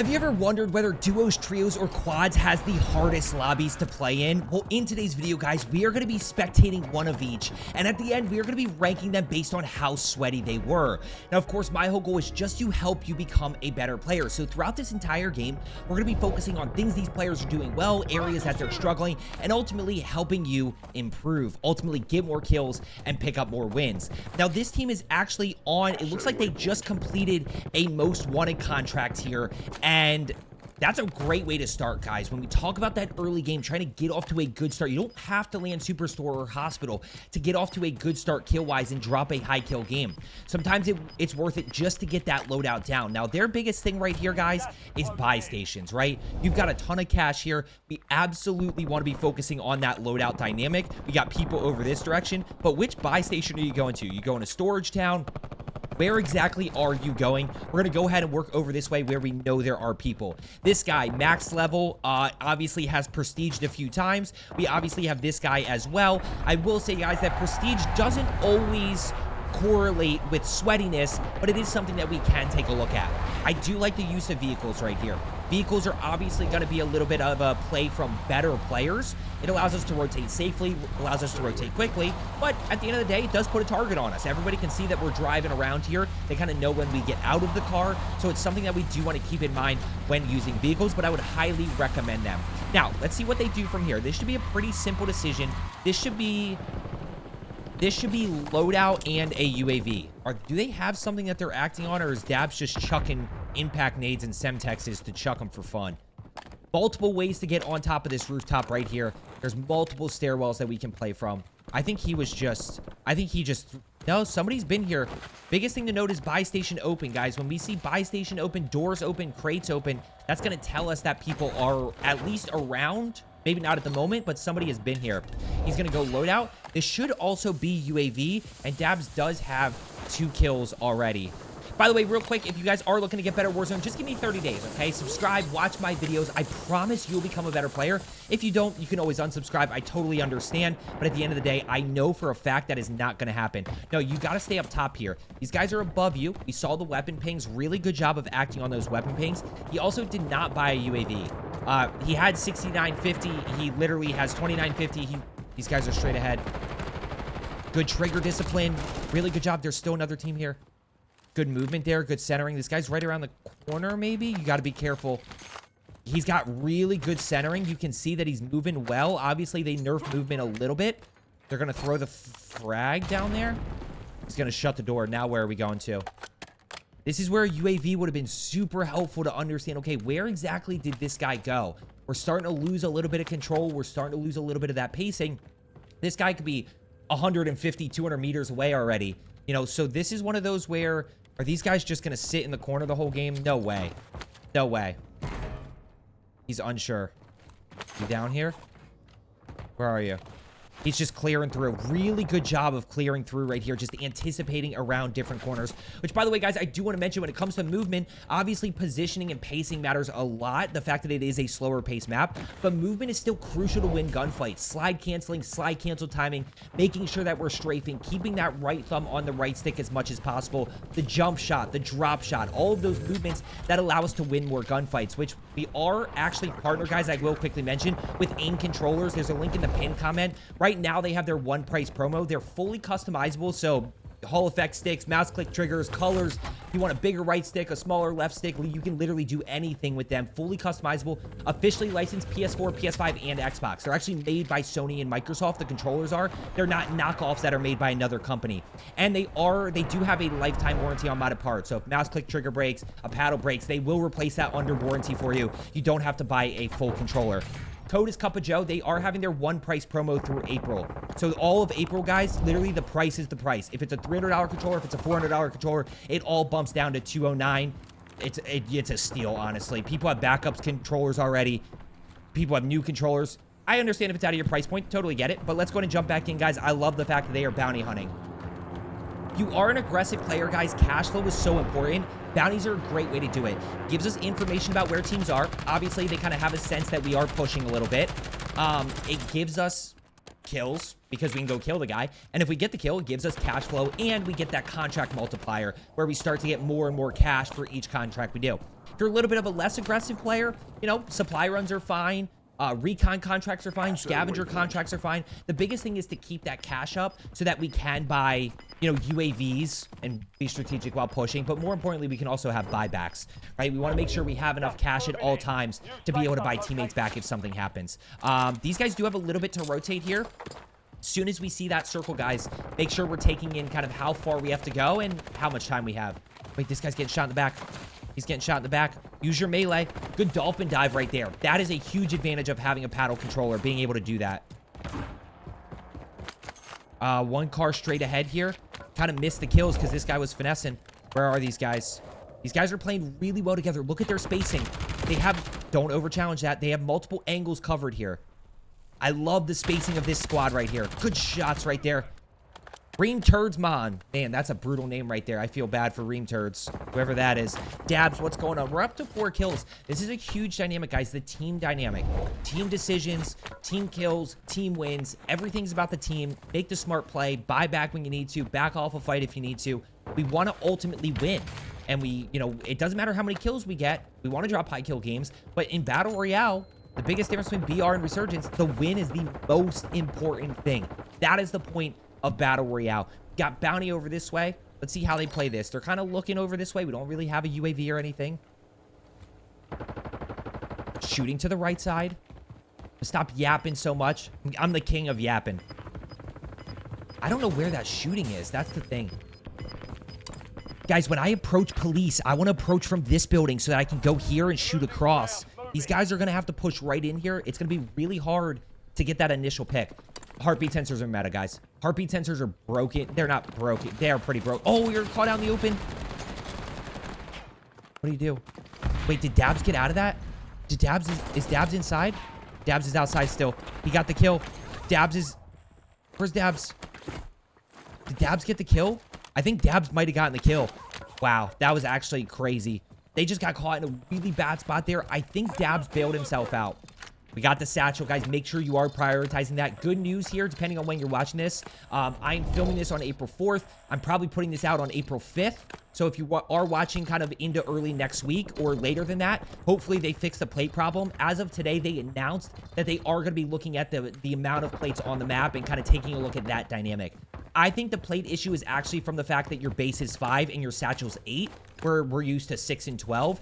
Have you ever wondered whether duos, trios, or quads has the hardest lobbies to play in? Well, in today's video, guys, we are going to be spectating one of each, and at the end, we are going to be ranking them based on how sweaty they were. Now, of course, my whole goal is just to help you become a better player. So throughout this entire game, we're going to be focusing on things these players are doing well, areas that they're struggling, and ultimately helping you improve, ultimately get more kills and pick up more wins. Now, this team is actually on, it looks like they just completed a most wanted contract here, and that's a great way to start, guys. When we talk about that early game, trying to get off to a good start, you don't have to land Superstore or Hospital to get off to a good start kill-wise and drop a high kill game. Sometimes it's worth it just to get that loadout down. Now, their biggest thing right here, guys, is buy stations, right? You've got a ton of cash here. We absolutely want to be focusing on that loadout dynamic. We got people over this direction, but which buy station are you going to? You going to Storage Town? Where exactly are you going? We're going to go ahead and work over this way where we know there are people. This guy, max level, obviously has prestiged a few times. We obviously have this guy as well. I will say, guys, that prestige doesn't always correlate with sweatiness, but it is something that we can take a look at. I do like the use of vehicles right here. Vehicles are obviously going to be a little bit of a play from better players. It allows us to rotate safely, allows us to rotate quickly, but at the end of the day, it does put a target on us. Everybody can see that we're driving around here. They kind of know when we get out of the car, so it's something that we do want to keep in mind when using vehicles, but I would highly recommend them. Now, let's see what they do from here. This should be a pretty simple decision. This should be loadout and a UAV. Do they have something that they're acting on, or is Dabs just chucking impact nades and semtexes to chuck them for fun? Multiple ways to get on top of this rooftop right here. There's multiple stairwells that we can play from. No, somebody's been here. Biggest thing to note is buy station open, guys. When we see buy station open, doors open, crates open, that's going to tell us that people are at least around. Maybe not at the moment, but somebody has been here. He's going to go loadout. This should also be UAV, and Dabs does have 2 kills already. By the way, real quick, if you guys are looking to get better Warzone, just give me 30 days, okay? Subscribe, watch my videos. I promise you'll become a better player. If you don't, you can always unsubscribe. I totally understand, but at the end of the day, I know for a fact that is not going to happen. No, you got to stay up top here. These guys are above you. We saw the weapon pings. Really good job of acting on those weapon pings. He also did not buy a UAV. He had 6950. He literally has 2950. These guys are straight ahead. Good trigger discipline. Really good job. There's still another team here. Good movement there. Good centering. This guy's right around the corner, maybe. You got to be careful. He's got really good centering. You can see that he's moving well. Obviously, they nerfed movement a little bit. They're going to throw the frag down there. He's going to shut the door. Now, where are we going to? This is where UAV would have been super helpful to understand, okay, where exactly did this guy go? We're starting to lose a little bit of control. We're starting to lose a little bit of that pacing. This guy could be 150, 200 meters away already. You know, so this is one of those where, are these guys just going to sit in the corner the whole game? No way. No way. He's unsure. You down here? Where are you? He's just clearing through. Really good job of clearing through right here, just anticipating around different corners. Which, by the way, guys, I do want to mention when it comes to movement, obviously positioning and pacing matters a lot. The fact that it is a slower pace map, but movement is still crucial to win gunfights. Slide canceling, slide cancel timing, making sure that we're strafing, keeping that right thumb on the right stick as much as possible. The jump shot, the drop shot, all of those movements that allow us to win more gunfights, which we are actually partnered, guys, I will quickly mention, with AIM controllers. There's a link in the pinned comment. Right now, they have their one price promo. They're fully customizable, so Hall effect sticks, mouse click triggers, colors. If you want a bigger right stick, a smaller left stick, you can literally do anything with them. Fully customizable, officially licensed PS4, PS5, and Xbox. They're actually made by Sony and Microsoft. The controllers are. They're not knockoffs that are made by another company. And they do have a lifetime warranty on modded parts. So if mouse click trigger breaks, a paddle breaks, they will replace that under warranty for you. You don't have to buy a full controller. Code is Cup of Joe. They are having their one price promo through April. So all of April, guys, literally the price is the price. If it's a $300 controller, if it's a $400 controller, it all bumps down to $209. It's a steal, honestly. People have backups controllers already. People have new controllers. I understand if it's out of your price point. Totally get it. But let's go ahead and jump back in, guys. I love the fact that they are bounty hunting. If you are an aggressive player, guys, cash flow is so important. Bounties are a great way to do it. Gives us information about where teams are. Obviously, they kind of have a sense that we are pushing a little bit. It gives us kills because we can go kill the guy. And if we get the kill, it gives us cash flow, and we get that contract multiplier where we start to get more and more cash for each contract we do. If you're a little bit of a less aggressive player, you know, supply runs are fine. Recon contracts are fine. Scavenger contracts are fine. The biggest thing is to keep that cash up so that we can buy, you know, UAVs and be strategic while pushing. But more importantly, we can also have buybacks, right? We want to make sure we have enough cash at all times to be able to buy teammates back if something happens. These guys do have a little bit to rotate here. As soon as we see that circle, guys, make sure we're taking in kind of how far we have to go and how much time we have. Wait, this guy's getting shot in the back. He's getting shot in the back. Use your melee. Good dolphin dive right there. That is a huge advantage of having a paddle controller, being able to do that. One car straight ahead here. Kind of missed the kills because this guy was finessing. Where are these guys? These guys are playing really well together. Look at their spacing. They have... Don't over-challenge that. They have multiple angles covered here. I love the spacing of this squad right here. Good shots right there. Ream Turds Mon. Man, that's a brutal name right there. I feel bad for Ream Turds, whoever that is. Dabs, what's going on? We're up to 4 kills. This is a huge dynamic, guys. The team dynamic. Team decisions, team kills, team wins. Everything's about the team. Make the smart play. Buy back when you need to. Back off a fight if you need to. We want to ultimately win. And we, you know, it doesn't matter how many kills we get. We want to drop high kill games. But in Battle Royale, the biggest difference between BR and Resurgence, the win is the most important thing. That is the point of Battle Royale. Got Bounty over this way. Let's see how they play this. They're kind of looking over this way. We don't really have a UAV or anything. Shooting to the right side. Stop yapping so much. I'm the king of yapping. I don't know where that shooting is. That's the thing. Guys, when I approach police, I want to approach from this building so that I can go here and shoot across. These guys are going to have to push right in here. It's going to be really hard to get that initial pick. Heartbeat sensors are meta, guys. Heartbeat sensors are broken. They're not broken. They are pretty broke. Oh, you're caught out in the open. What do you do? Wait, did Dabs get out of that? Did Dabs... Is Dabs inside? Dabs is outside still. He got the kill. Dabs is... Where's Dabs? Did Dabs get the kill? I think Dabs might have gotten the kill. Wow, that was actually crazy. They just got caught in a really bad spot there. I think Dabs bailed himself out. We got the satchel, guys. Make sure you are prioritizing that. Good news here, depending on when you're watching this. I'm filming this on April 4th. I'm probably putting this out on April 5th. So if you are watching kind of into early next week or later than that, hopefully they fix the plate problem. As of today, they announced that they are going to be looking at the amount of plates on the map and kind of taking a look at that dynamic. I think the plate issue is actually from the fact that your base is 5 and your satchel's 8, where we're used to 6 and 12.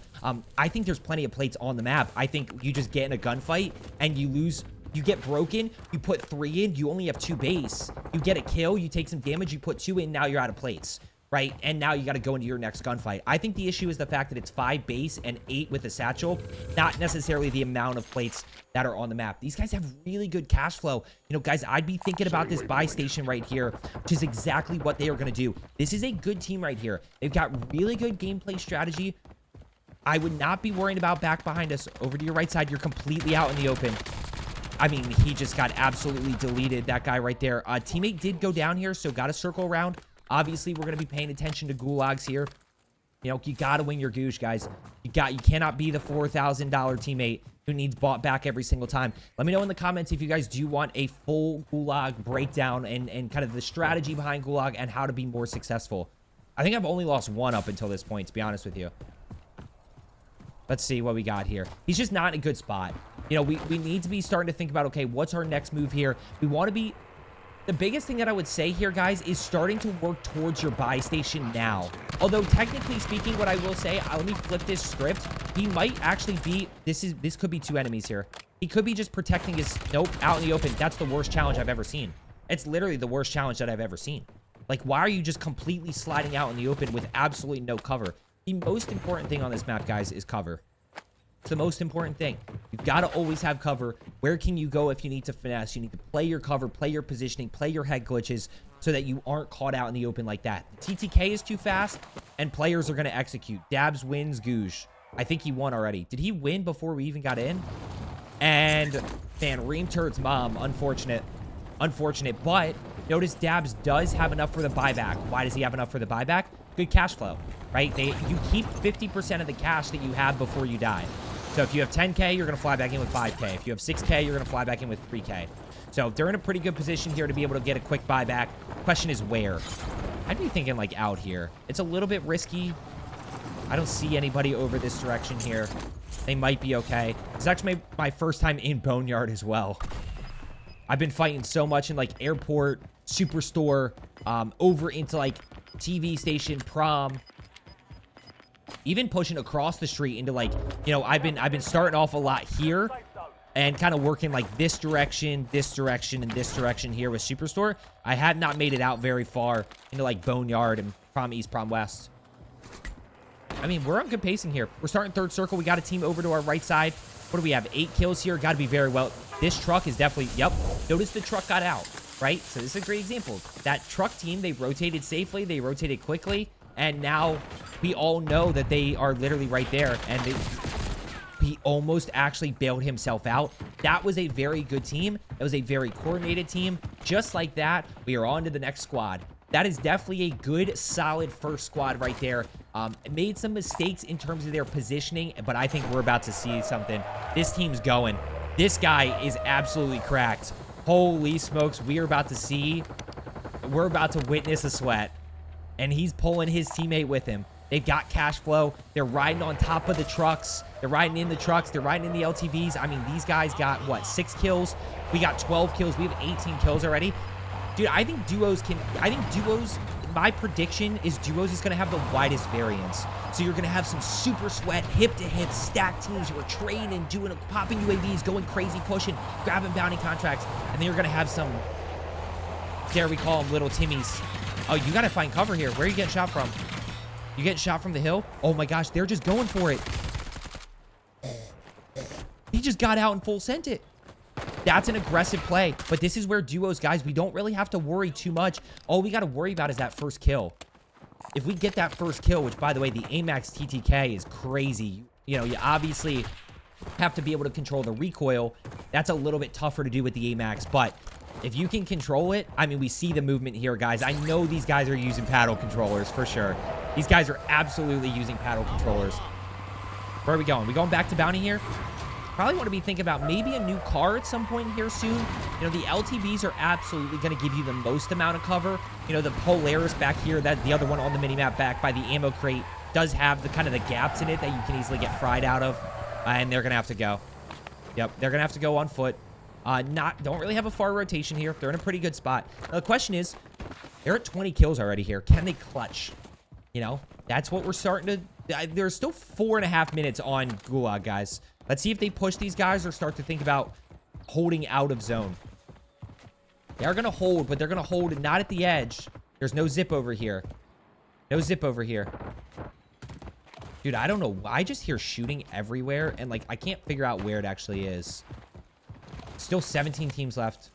I think there's plenty of plates on the map. I think you just get in a gunfight and you lose. You get broken, you put 3 in, you only have 2 base. You get a kill, you take some damage, you put 2 in, now you're out of plates, right? And now you got to go into your next gunfight. I think the issue is the fact that it's 5 base and 8 with the satchel, not necessarily the amount of plates that are on the map. These guys have really good cash flow. You know, guys, I'd be thinking about this buy station right here, which is exactly what they are going to do. This is a good team right here. They've got really good gameplay strategy. I would not be worrying about back behind us. Over to your right side, you're completely out in the open. I mean, he just got absolutely deleted, that guy right there. Teammate did go down here, so got to circle around. Obviously, we're going to be paying attention to gulags here. You know, you got to win your goosh, guys. You cannot be the $4,000 teammate who needs bought back every single time. Let me know in the comments if you guys do want a full gulag breakdown and kind of the strategy behind gulag and how to be more successful. I think I've only lost 1 up until this point, to be honest with you. Let's see what we got here. He's just not in a good spot. You know, we need to be starting to think about, okay, what's our next move here? We want to be... The biggest thing that I would say here, guys, is starting to work towards your buy station now. Although, technically speaking, what I will say, let me flip this script. He might actually be... This could be 2 enemies here. He could be just protecting his... Nope, out in the open. That's the worst challenge I've ever seen. It's literally the worst challenge that I've ever seen. Like, why are you just completely sliding out in the open with absolutely no cover? The most important thing on this map, guys, is cover. It's the most important thing. You've got to always have cover. Where can you go if you need to finesse? You need to play your cover, play your positioning, play your head glitches so that you aren't caught out in the open like that. The TTK is too fast, and players are going to execute. Dabs wins Goosh. I think he won already. Did he win before we even got in? And, man, Ream Turd's mom. Unfortunate. Unfortunate. But notice Dabs does have enough for the buyback. Why does he have enough for the buyback? Good cash flow, right? You keep 50% of the cash that you have before you die. So if you have 10K, you're going to fly back in with 5K. If you have 6K, you're going to fly back in with 3K. So they're in a pretty good position here to be able to get a quick buyback. Question is where? I'd be thinking like out here. It's a little bit risky. I don't see anybody over this direction here. They might be okay. It's actually my first time in Boneyard as well. I've been fighting so much in like airport, superstore, over into like TV station, prom, even pushing across the street into like, you know, I've been starting off a lot here and kind of working like this direction, and this direction here with superstore. I had not made it out very far into like Boneyard and prom east, prom west. I mean, we're on good pacing here. We're starting third circle. We got a team over to our right side. What do we have? 8 kills here. Got to be very well. This truck is definitely, yep. Notice the truck got out, right? So this is a great example. That truck team, they rotated safely. They rotated quickly. And now we all know that they are literally right there. And he almost actually bailed himself out. That was a very good team. It was a very coordinated team. Just like that, we are on to the next squad. That is definitely a good, solid first squad right there. Made some mistakes in terms of their positioning, but I think we're about to see something. This team's going. This guy is absolutely cracked. Holy smokes, we're about to witness a sweat. And he's pulling his teammate with him. They've got cash flow. They're riding on top of the trucks. They're riding in the trucks. They're riding in the LTVs. I mean, these guys got, what, 6 kills? We got 12 kills. We have 18 kills already. Dude, I think duos, my prediction is duos is going to have the widest variance. So you're going to have some super sweat, hip-to-hip, stack teams who are training, popping UAVs, going crazy, pushing, grabbing bounty contracts. And then you're going to have some, dare we call them, little Timmies. Oh, you got to find cover here. Where are you getting shot from? You getting shot from the hill? Oh my gosh, they're just going for it. He just got out and full sent it. That's an aggressive play. But this is where duos, guys, we don't really have to worry too much. All we got to worry about is that first kill. If we get that first kill, which, by the way, the AMAX TTK is crazy. You know, you obviously have to be able to control the recoil. That's a little bit tougher to do with the AMAX. But if you can control it, I mean, we see the movement here, guys. I know these guys are using paddle controllers for sure. These guys are absolutely using paddle controllers. Where are we going? We going back to bounty here? Probably want to be thinking about maybe a new car at some point here soon. You know, the LTVs are absolutely going to give you the most amount of cover. You know, the Polaris back here, that the other one on the minimap back by the ammo crate, does have the kind of the gaps in it that you can easily get fried out of. And they're going to have to go. Yep, they're going to have to go on foot. Don't really have a far rotation here. They're in a pretty good spot. Now, the question is, they're at 20 kills already here. Can they clutch? You know, that's what we're starting to... There's still 4.5 minutes on Gulag, guys. Let's see if they push these guys or start to think about holding out of zone. They're going to hold, but they're going to hold not at the edge. There's no zip over here. No zip over here. Dude, I don't know. I just hear shooting everywhere, and, like, I can't figure out where it actually is. Still 17 teams left.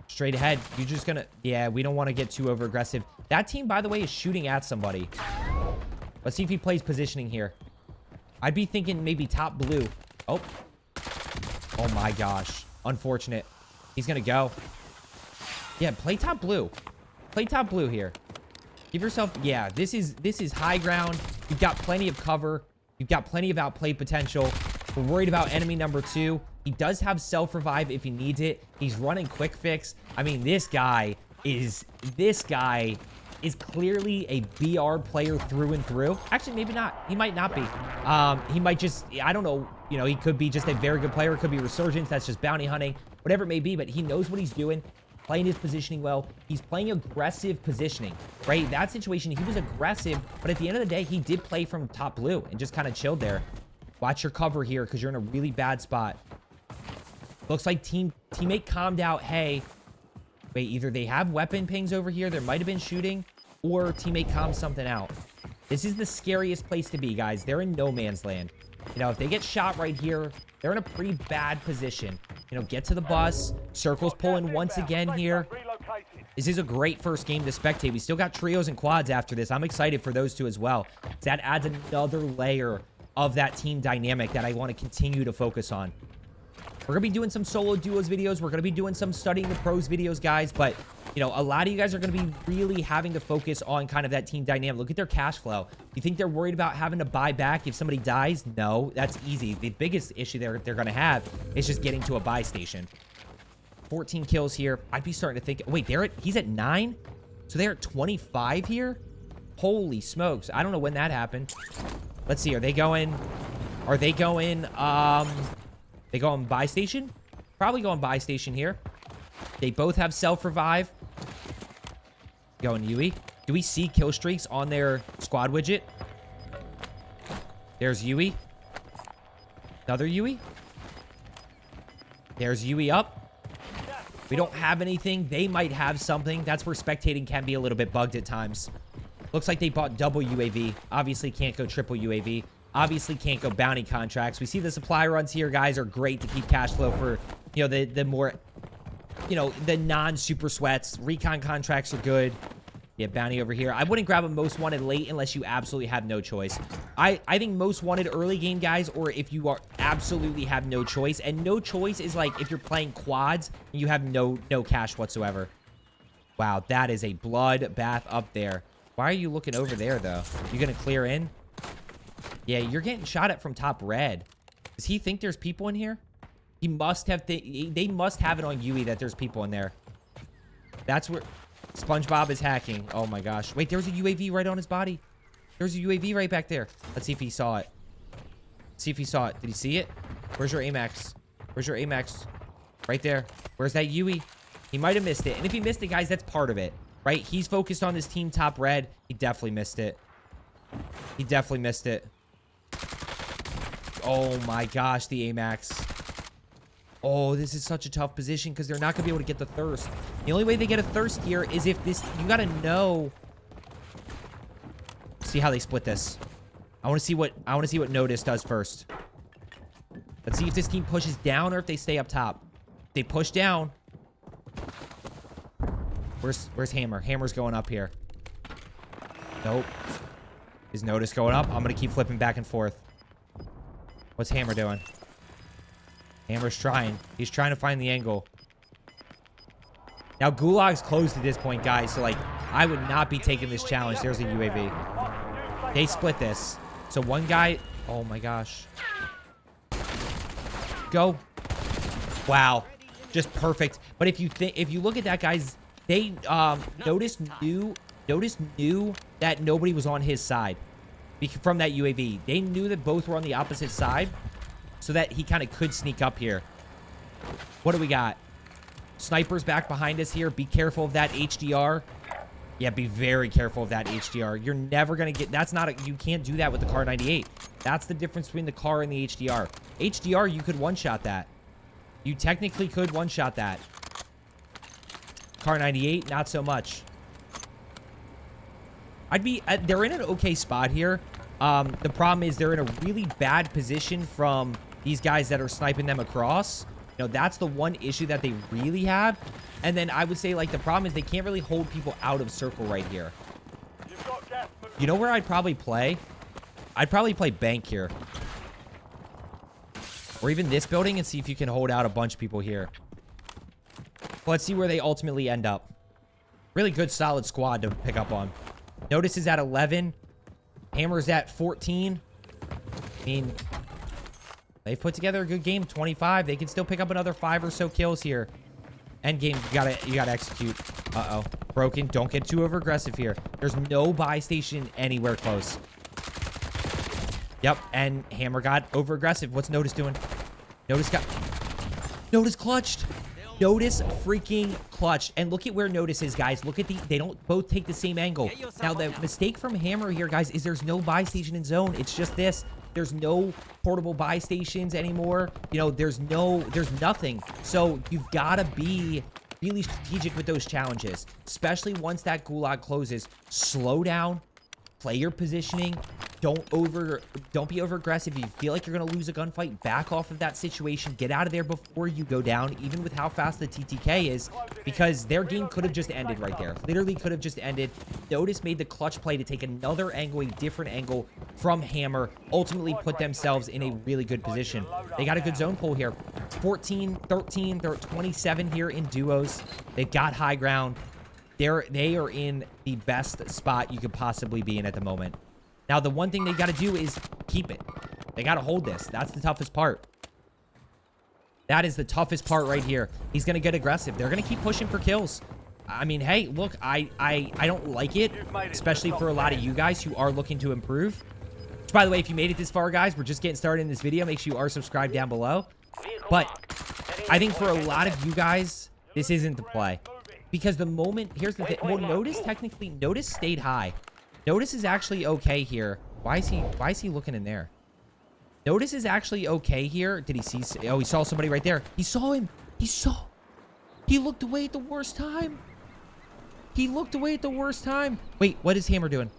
Straight ahead. You're just going to... Yeah, we don't want to get too over-aggressive. That team, by the way, is shooting at somebody. Let's see if he plays positioning here. I'd be thinking maybe top blue. Oh. Oh, my gosh. Unfortunate. He's going to go. Yeah, play top blue. Play top blue here. Give yourself... Yeah, this is high ground. You've got plenty of cover. You've got plenty of outplay potential. We're worried about enemy number 2. He does have self-revive if he needs it. He's running quick fix. I mean, this guy is clearly a BR player through and through. Actually, maybe not. He might not be. He might just, I don't know. You know, he could be just a very good player. It could be Resurgence. That's just bounty hunting. Whatever it may be, but he knows what he's doing. Playing his positioning well. He's playing aggressive positioning, right? That situation, he was aggressive, but at the end of the day, he did play from top blue and just kind of chilled there. Watch your cover here because you're in a really bad spot. Looks like teammate calmed out. Hey, wait, either they have weapon pings over here. There might have been shooting, or teammate calms something out. This is the scariest place to be, guys. They're in no man's land. You know, if they get shot right here, they're in a pretty bad position. You know, get to the bus. Circle's pulling once again here. This is a great first game to spectate. We still got trios and quads after this. I'm excited for those two as well. That adds another layer of that team dynamic that I want to continue to focus on. We're going to be doing some solo duos videos. We're going to be doing some studying the pros videos, guys. But, you know, a lot of you guys are going to be really having to focus on kind of that team dynamic. Look at their cash flow. You think they're worried about having to buy back if somebody dies? No, that's easy. The biggest issue they're going to have is just getting to a buy station. 14 kills here. I'd be starting to think... Wait, he's at 9? So they're at 25 here? Holy smokes. I don't know when that happened. Let's see. Are they going they going buy station? Probably going buy station here. They both have self-revive. Going Yui. Do we see kill streaks on their squad widget? There's Yui. Another Yui. There's Yui up. We don't have anything. They might have something. That's where spectating can be a little bit bugged at times. Looks like they bought double UAV. Obviously can't go triple UAV. Obviously can't go bounty contracts. We see the supply runs here, guys, are great to keep cash flow for, you know, the more, you know, the non-super sweats. Recon contracts are good. Yeah, bounty over here. I wouldn't grab a most wanted late unless you absolutely have no choice. I think most wanted early game, guys, or if you are absolutely have no choice. And no choice is like if you're playing quads and you have no cash whatsoever. Wow, that is a bloodbath up there. Why are you looking over there, though? You gonna clear in? Yeah, you're getting shot at from top red. Does he think there's people in here? He must have... They must have it on Yui that there's people in there. That's where... SpongeBob is hacking. Oh, my gosh. Wait, there's a UAV right on his body. There's a UAV right back there. Let's see if he saw it. Let's see if he saw it. Did he see it? Where's your AMAX? Where's your AMAX? Right there. Where's that Yui? He might have missed it. And if he missed it, guys, that's part of it. Right? He's focused on his team top red. He definitely missed it. He definitely missed it. Oh my gosh, the AMAX. Oh, this is such a tough position because they're not going to be able to get the thirst. The only way they get a thirst here is if this... You got to know... See how they split this. I want to see what Notice does first. Let's see if this team pushes down or if they stay up top. If they push down... Where's Hammer? Hammer's going up here. Nope. Is Notice going up? I'm going to keep flipping back and forth. What's Hammer doing? Hammer's trying. He's trying to find the angle. Now, Gulag's closed at this point, guys. So, like, I would not be taking this challenge. There's a UAV. They split this. So, one guy... Oh, my gosh. Go. Wow. Just perfect. But if you look at that, guys, they... Notice knew that nobody was on his side from that UAV. They knew that both were on the opposite side so that he kind of could sneak up here. What do we got? Snipers back behind us here. Be careful of that HDR. Yeah, be very careful of that HDR. You're never going to get... That's not a... You can't do that with the Car 98. That's the difference between the car and the HDR. HDR, you could one-shot that. You technically could one-shot that. Car 98, not so much. I'd be... they're in an okay spot here. The problem is they're in a really bad position from these guys that are sniping them across. You know, that's the one issue that they really have. And then I would say, like, the problem is they can't really hold people out of circle right here. You know where I'd probably play? I'd probably play bank here. Or even this building and see if you can hold out a bunch of people here. Let's see where they ultimately end up. Really good, solid squad to pick up on. Notice is at 11. Hammer's at 14. I mean, they've put together a good game. 25. They can still pick up another 5 or so kills here. End game, you gotta execute. Uh-oh. Broken. Don't get too over aggressive here. There's no buy station anywhere close. Yep, and Hammer got over aggressive. What's Notice doing? Notice clutched. Notice freaking clutched. And look at where Notice is, guys. Look at they don't both take the same angle. Now, the mistake from Hammer here, guys, is there's no buy station in zone. It's just this. There's no portable buy stations anymore. You know, there's nothing. So you've got to be really strategic with those challenges, especially once that gulag closes. Slow down, play your positioning. Don't be over aggressive. If you feel like you're going to lose a gunfight, back off of that situation. Get out of there before you go down, even with how fast the TTK is, because their game could have just ended right there. Literally could have just ended. Notice made the clutch play to take another angle, a different angle from Hammer, ultimately put themselves in a really good position. They got a good zone pull here. 14, 13, they're at 27 here in duos. They've got high ground. They are in the best spot you could possibly be in at the moment. Now, the one thing they got to do is keep it. They got to hold this. That's the toughest part. That is the toughest part right here. He's going to get aggressive. They're going to keep pushing for kills. I mean, hey, look, I don't like it, especially for a lot of you guys who are looking to improve. Which, by the way, if you made it this far, guys, we're just getting started in this video. Make sure you are subscribed down below. But I think for a lot of you guys, this isn't the play. Because the moment, here's the thing. Well, Notice stayed high. Notice is actually okay here. Why is he looking in there? Notice is actually okay here. Did he see? Oh, he saw somebody right there. He saw him. He looked away at the worst time. Wait, what is Hammer doing?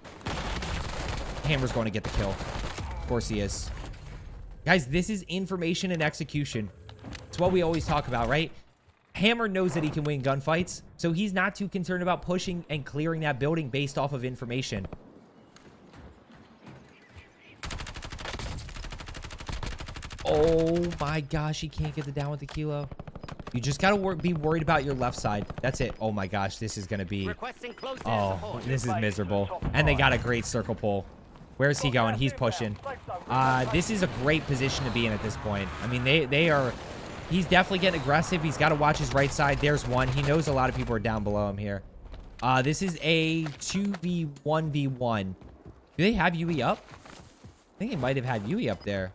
Hammer's going to get the kill. Of course he is. Guys, this is information and execution. It's what we always talk about, right? Hammer knows that he can win gunfights, so he's not too concerned about pushing and clearing that building based off of information. Oh my gosh, he can't get the down with the kilo. You just gotta be worried about your left side. That's it. Oh my gosh, this is gonna be... Oh, this is miserable. And they got a great circle pull. Where's he going? He's pushing. This is a great position to be in at this point. I mean, they are... He's definitely getting aggressive. He's got to watch his right side. There's one. He knows a lot of people are down below him here. This is a 2v1v1. Do they have UE up? I think they might have had UE up there.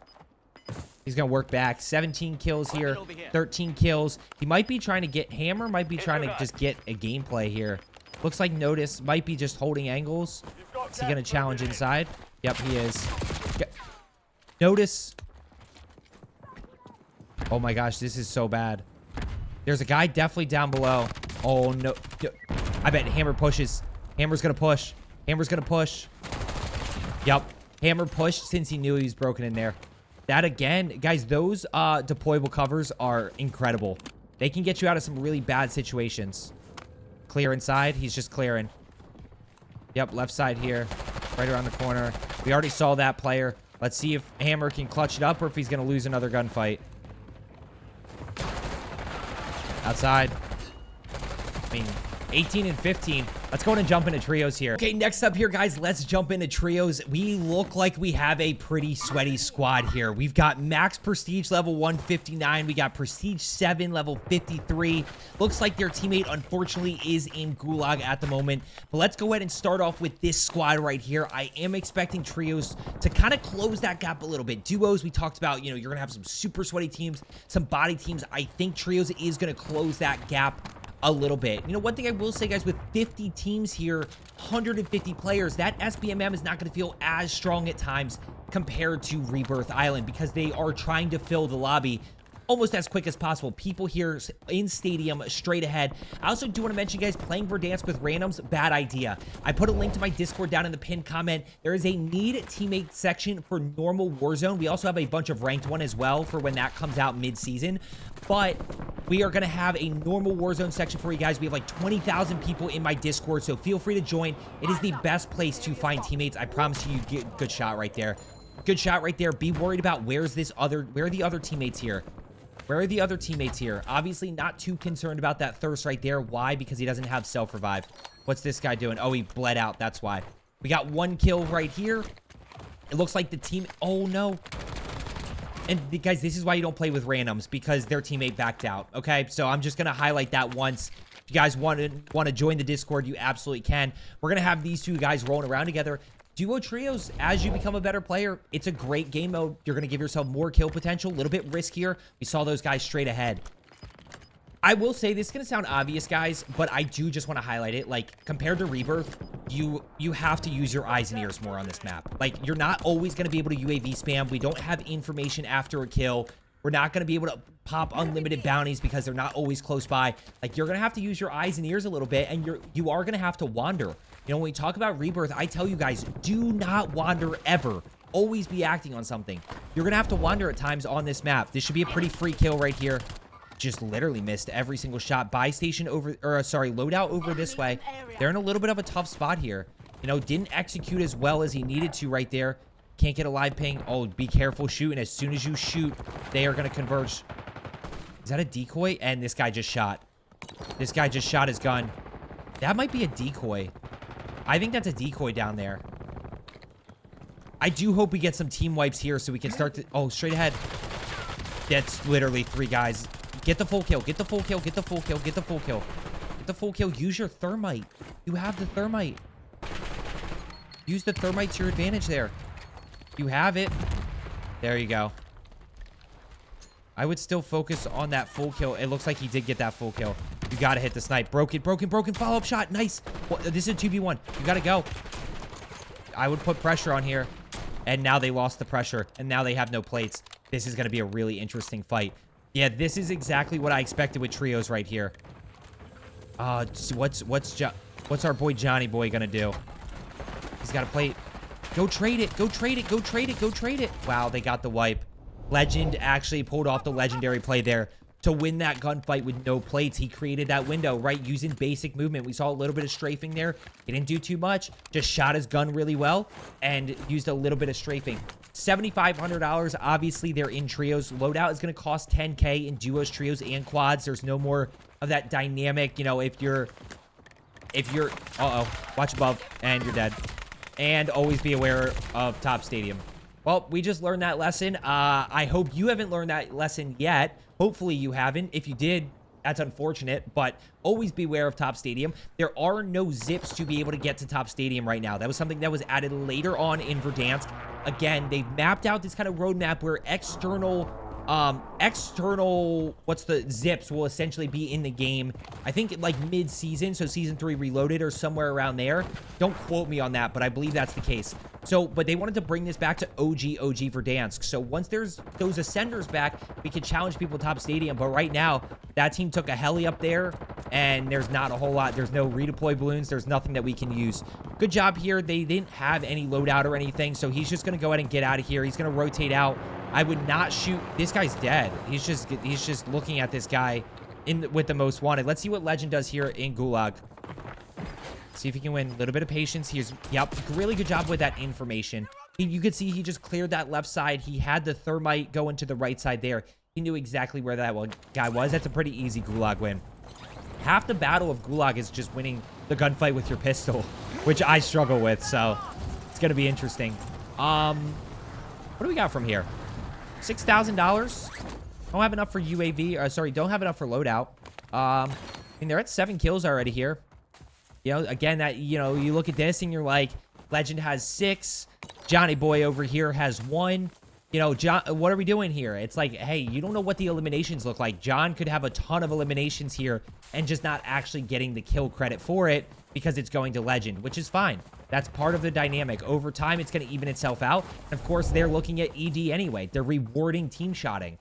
He's going to work back. 17 kills here. 13 kills. He might be trying to get... Hammer might be trying to just get a gameplay here. Looks like Notice might be just holding angles. Is he going to challenge inside? Yep, he is. Notice... Oh my gosh, this is so bad. There's a guy definitely down below. Oh no. I bet Hammer pushes. Hammer's gonna push. Yep. Hammer pushed since he knew he was broken in there. That again, guys, those deployable covers are incredible. They can get you out of some really bad situations. Clear inside. He's just clearing. Yep, left side here. Right around the corner. We already saw that player. Let's see if Hammer can clutch it up or if he's gonna lose another gunfight. Outside. I mean, 18 and 15. Let's go ahead and jump into trios here. Okay, next up here, guys, let's jump into trios. We look like we have a pretty sweaty squad here. We've got max prestige level 159. We got prestige 7 level 53. Looks like their teammate, unfortunately, is in Gulag at the moment. But let's go ahead and start off with this squad right here. I am expecting trios to kind of close that gap a little bit. Duos, we talked about, you know, you're going to have some super sweaty teams, some body teams. I think trios is going to close that gap a little bit. You know, one thing I will say, guys, with 50 teams here, 150 players, that SBMM is not going to feel as strong at times compared to Rebirth Island because they are trying to fill the lobby almost as quick as possible. People here in stadium straight ahead. I also do want to mention, guys, playing Verdansk with randoms, bad idea. I put a link to my Discord down in the pinned comment. There is a need teammate section for normal Warzone. We also have a bunch of ranked one as well for when that comes out mid-season. But we are going to have a normal Warzone section for you guys. We have like 20,000 people in my Discord, so feel free to join. It is the best place to find teammates. I promise you get a good shot right there. Good shot right there. Be worried about where are the other teammates here? Where are the other teammates here? Obviously not too concerned about that thirst right there. Why? Because he doesn't have self-revive. What's this guy doing? Oh, he bled out. That's why. We got one kill right here. It looks like the team... Oh, no. And guys, this is why you don't play with randoms, because their teammate backed out. Okay, so I'm just going to highlight that once. If you guys want to join the Discord, you absolutely can. We're going to have these two guys rolling around together. Duo trios, as you become a better player, it's a great game mode. You're going to give yourself more kill potential, a little bit riskier. We saw those guys straight ahead. I will say, this is going to sound obvious, guys, but I do just want to highlight it. Like, compared to Rebirth, you have to use your eyes and ears more on this map. Like, you're not always going to be able to UAV spam. We don't have information after a kill. We're not going to be able to pop unlimited bounties because they're not always close by. Like, you're going to have to use your eyes and ears a little bit, and you are going to have to wander. You know, when we talk about Rebirth, I tell you guys, do not wander ever. Always be acting on something. You're going to have to wander at times on this map. This should be a pretty free kill right here. Just literally missed every single shot. Buy station over, or sorry, loadout over this way. They're in a little bit of a tough spot here. You know, didn't execute as well as he needed to right there. Can't get a live ping. Oh, be careful shooting. As soon as you shoot, they are going to converge. Is that a decoy? And this guy just shot. This guy just shot his gun. That might be a decoy. I think that's a decoy down there. I do hope we get some team wipes here so we can start to... Oh, straight ahead. That's literally 3 guys. Get the full kill. Get the full kill. Get the full kill. Get the full kill. the full kill. Use your thermite. You have the thermite. Use the thermite to your advantage there. You have it. There you go. I would still focus on that full kill. It looks like he did get that full kill. You got to hit the snipe. Broken. Follow-up shot. Nice. Well, this is a 2v1. You got to go. I would put pressure on here. And now they lost the pressure. And now they have no plates. This is going to be a really interesting fight. Yeah, this is exactly what I expected with trios right here. What's our boy Johnny Boy going to do? He's got a plate. Go trade it. Go trade it. Go trade it. Go trade it. Wow, they got the wipe. Legend actually pulled off the legendary play there to win that gunfight with no plates. He created that window, right? Using basic movement. We saw a little bit of strafing there. He didn't do too much. Just shot his gun really well and used a little bit of strafing. $7,500. Obviously, they're in trios. Loadout is going to cost $10K in duos, trios, and quads. There's no more of that dynamic. You know, if you're, watch above and you're dead. And always be aware of Top Stadium. Well, we just learned that lesson. I hope you haven't learned that lesson yet. Hopefully you haven't. If you did, that's unfortunate, but always beware of Top Stadium. There are no zips to be able to get to Top Stadium right now. That was something that was added later on in Verdansk. Again, they've mapped out this kind of roadmap where external zips will essentially be in the game. I think like mid-season, so Season 3 Reloaded or somewhere around there. Don't quote me on that, but I believe that's the case. So, but they wanted to bring this back to OG Verdansk. So once there's those Ascenders back, we can challenge people Top Stadium. But right now, that team took a heli up there, and there's not a whole lot. There's no redeploy balloons. There's nothing that we can use. Good job here. They didn't have any loadout or anything, so he's just going to go ahead and get out of here. He's going to rotate out. I would not shoot. This guy's dead. He's just looking at this guy with the most wanted. Let's see what Legend does here in Gulag. See if he can win. A little bit of patience. Yep, really good job with that information. You could see he just cleared that left side. He had the thermite going to the right side there. He knew exactly where that guy was. That's a pretty easy Gulag win. Half the battle of Gulag is just winning the gunfight with your pistol, which I struggle with, so it's going to be interesting. What do we got from here? $6,000. Don't have enough for UAV. Sorry, don't have enough for loadout. I mean, they're at 7 kills already here. You know, again, that, you know, you look at this and you're like, Legend has 6. Johnny Boy over here has 1. You know, John, what are we doing here? It's like, hey, you don't know what the eliminations look like. John could have a ton of eliminations here and just not actually getting the kill credit for it because it's going to Legend, which is fine. That's part of the dynamic. Over time, it's going to even itself out. And of course, they're looking at ED anyway. They're rewarding team shotting.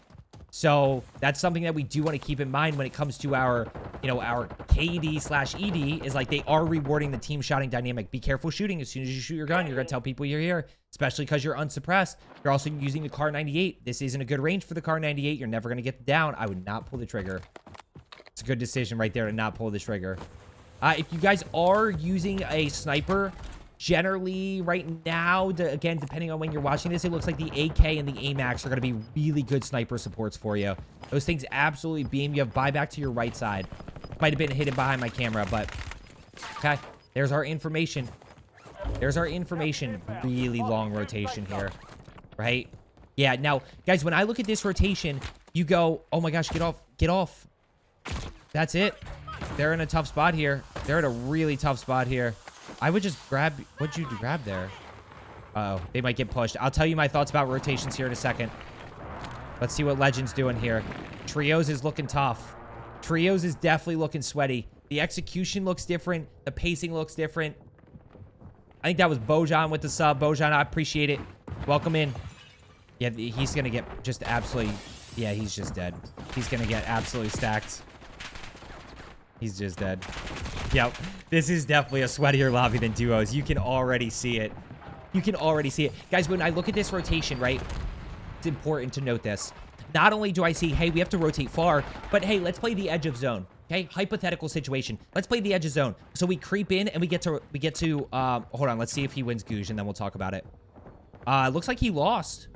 So that's something that we do want to keep in mind when it comes to our, you know, our KD/ED is like they are rewarding the team shotting dynamic. Be careful shooting. As soon as you shoot your gun, you're going to tell people you're here, especially because you're unsuppressed. You're also using the Kar 98. This isn't a good range for the Kar 98. You're never going to get down. I would not pull the trigger. It's a good decision right there to not pull the trigger. If you guys are using a sniper, generally right now, again, depending on when you're watching this, it looks like the AK and the AMAX are going to be really good sniper supports for you. Those things absolutely beam. You have buyback to your right side. Might have been hidden behind my camera, but okay. There's our information. There's our information. Really long rotation here, right? Yeah, now, guys, when I look at this rotation, you go, oh my gosh, get off, get off. That's it. They're in a tough spot here. They're in a really tough spot here. I would just grab... What'd you grab there? Uh-oh. They might get pushed. I'll tell you my thoughts about rotations here in a second. Let's see what Legend's doing here. Trios is looking tough. Trios is definitely looking sweaty. The execution looks different. The pacing looks different. I think that was Bojan with the sub. Bojan, I appreciate it. Welcome in. Yeah, he's going to get just absolutely... Yeah, he's just dead. He's going to get absolutely stacked. He's just dead. Yep. This is definitely a sweatier lobby than duos. You can already see it. You can already see it. Guys, when I look at this rotation, right, it's important to note this. Not only do I see, hey, we have to rotate far, but hey, let's play the edge of zone. Okay, hypothetical situation. Let's play the edge of zone. So we creep in and we get to hold on, let's see if he wins Gouge and then we'll talk about it. Looks like he lost.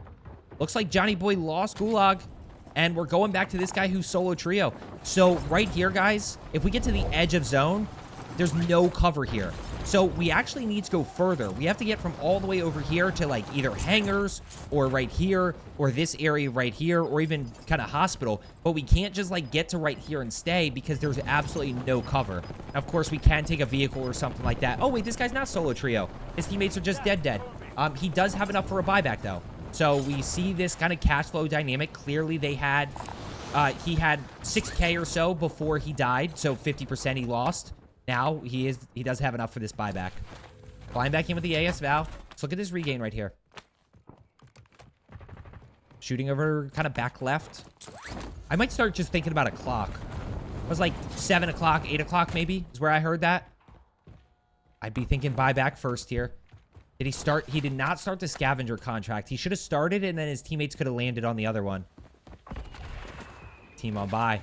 Looks like Johnny Boy lost Gulag. And we're going back to this guy who's solo trio. So right here, guys, if we get to the edge of zone, there's no cover here. So we actually need to go further. We have to get from all the way over here to like either hangars or right here or this area right here or even kind of hospital. But we can't just like get to right here and stay because there's absolutely no cover. Of course, we can take a vehicle or something like that. Oh, wait, this guy's not solo trio. His teammates are just dead. He does have enough for a buyback, though. So we see this kind of cash flow dynamic. Clearly, he had 6K or so before he died. So 50% he lost. Now, he does have enough for this buyback. Flying back in with the AS Val. Let's look at this regain right here. Shooting over kind of back left. I might start just thinking about a clock. It was like 7 o'clock, 8 o'clock maybe is where I heard that. I'd be thinking buyback first here. Did he start? He did not start the scavenger contract. He should have started and then his teammates could have landed on the other one. Team on buy.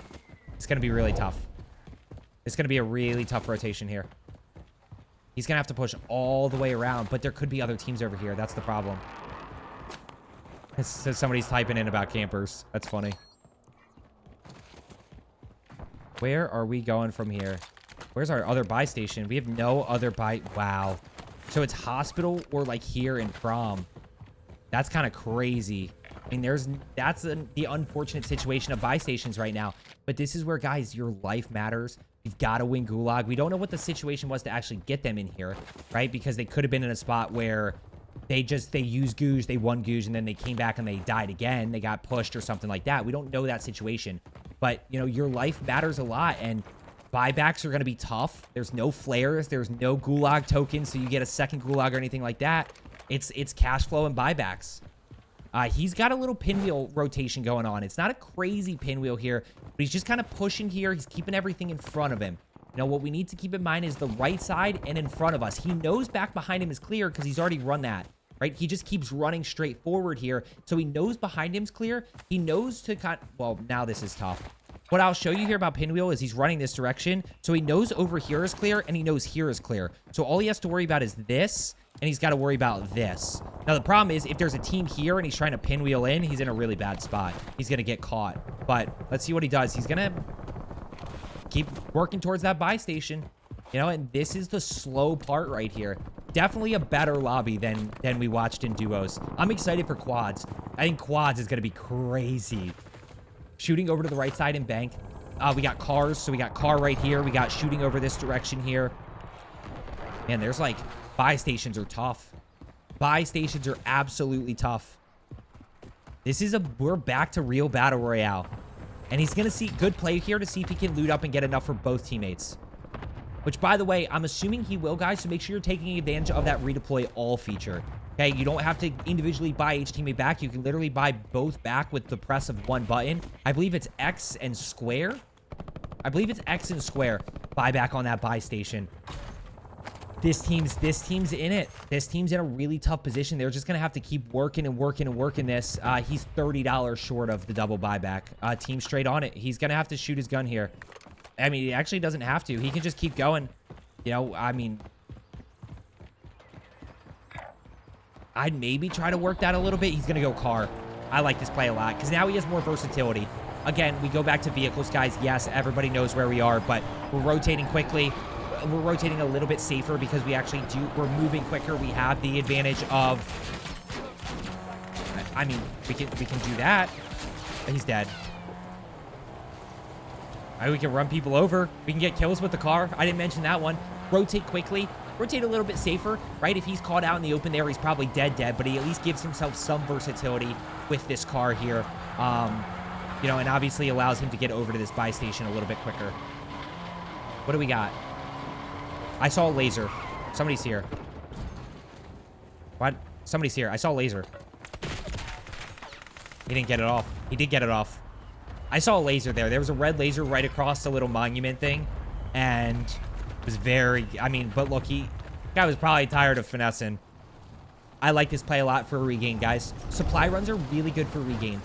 It's going to be really tough. It's going to be a really tough rotation here. He's going to have to push all the way around, but there could be other teams over here. That's the problem. So somebody's typing in about campers. That's funny. Where are we going from here? Where's our other buy station? We have no other buy. Wow. So it's hospital or like here in prom. That's kind of crazy. I mean, that's the unfortunate situation of buy stations right now. But this is where, guys, your life matters. You've got to win Gulag. We don't know what the situation was to actually get them in here, right? Because they could have been in a spot where they used Gouge, they won Gouge, and then they came back and they died again. They got pushed or something like that. We don't know that situation. But, you know, your life matters a lot, and buybacks are going to be tough. There's no flares. There's no Gulag tokens, so you get a second Gulag or anything like that. It's cash flow and buybacks. He's got a little pinwheel rotation going on. It's not a crazy pinwheel here, but he's just kind of pushing here. He's keeping everything in front of him. You know, what we need to keep in mind is the right side and in front of us. He knows back behind him is clear because he's already run that, right? He just keeps running straight forward here. So he knows behind him's clear. He knows to cut. Well, now this is tough. What I'll show you here about pinwheel is he's running this direction. So he knows over here is clear and he knows here is clear. So all he has to worry about is this. And he's got to worry about this. Now, the problem is if there's a team here and he's trying to pinwheel in, he's in a really bad spot. He's going to get caught. But let's see what he does. He's going to keep working towards that buy station. You know, and this is the slow part right here. Definitely a better lobby than we watched in duos. I'm excited for quads. I think quads is going to be crazy. Shooting over to the right side in bank. We got cars. So we got car right here. We got shooting over this direction here. Man, there's like... buy stations are tough. Buy stations are absolutely tough. We're back to real battle royale. And he's going to see good play here to see if he can loot up and get enough for both teammates. Which, by the way, I'm assuming he will, guys. So make sure you're taking advantage of that redeploy all feature. Okay, you don't have to individually buy each teammate back. You can literally buy both back with the press of one button. I believe it's X and square. I believe it's X and square. Buy back on that buy station. This team's in it. This team's in a really tough position. They're just going to have to keep working and working and working this. He's $30 short of the double buyback. Team straight on it. He's going to have to shoot his gun here. I mean, he actually doesn't have to. He can just keep going. You know, I mean... I'd maybe try to work that a little bit. He's going to go car. I like this play a lot because now he has more versatility. Again, we go back to vehicles, guys. Yes, everybody knows where we are, but we're rotating quickly. We're rotating a little bit safer because we're moving quicker. We have the advantage of, I mean, we can do that. He's dead. All right, we can run people over. We can get kills with the car. I didn't mention that one. Rotate quickly. Rotate a little bit safer, right? If he's caught out in the open there, he's probably dead, but he at least gives himself some versatility with this car here. You know, and obviously allows him to get over to this buy station a little bit quicker. What do we got? I saw a laser. Somebody's here. What? Somebody's here. I saw a laser. He didn't get it off. He did get it off. I saw a laser there. There was a red laser right across the little monument thing. And it was very... I mean, but look, guy was probably tired of finessing. I like this play a lot for regain, guys. Supply runs are really good for regain.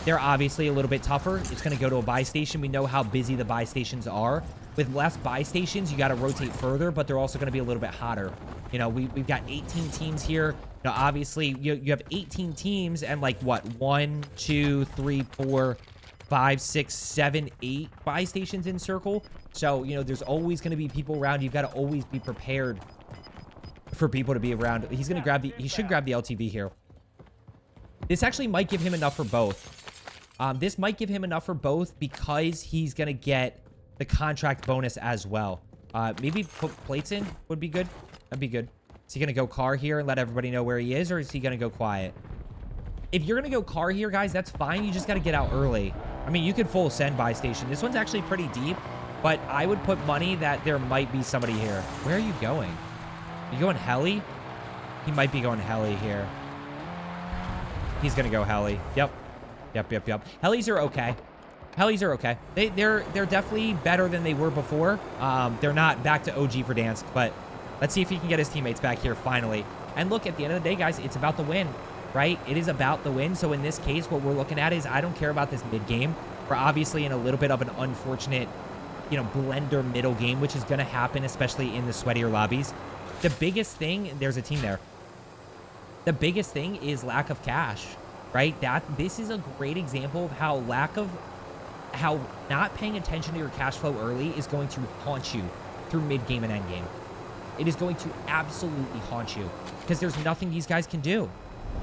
They're obviously a little bit tougher. It's going to go to a buy station. We know how busy the buy stations are. With less buy stations, you got to rotate further, but they're also going to be a little bit hotter. You know, we've got 18 teams here. Now, obviously, you have 18 teams and like what? 1, 2, 3, 4, 5, 6, 7, 8 buy stations in circle. So, you know, there's always going to be people around. You've got to always be prepared for people to be around. He's going to grab the... He should grab the LTV here. This actually might give him enough for both. This might give him enough for both because he's going to get the contract bonus as well. Maybe put plates in would be good. That'd be good. Is he going to go car here and let everybody know where he is, or is he going to go quiet? If you're going to go car here, guys, that's fine. You just got to get out early. I mean, you could full send buy station. This one's actually pretty deep, but I would put money that there might be somebody here. Where are you going? Are you going heli? He might be going heli here. He's going to go heli. Yep. Yep. Helis are okay. Helis are okay. They're definitely better than they were before. They're not back to OG Verdansk, but let's see if he can get his teammates back here finally. And look, at the end of the day, guys, it's about the win, right? It is about the win. So in this case, what we're looking at is I don't care about this mid game. We're obviously in a little bit of an unfortunate, you know, blender middle game, which is going to happen, especially in the sweatier lobbies. The biggest thing, there's a team there. The biggest thing is lack of cash, right? This is a great example of how not paying attention to your cash flow early is going to haunt you through mid game and end game. It is going to absolutely haunt you because there's nothing these guys can do,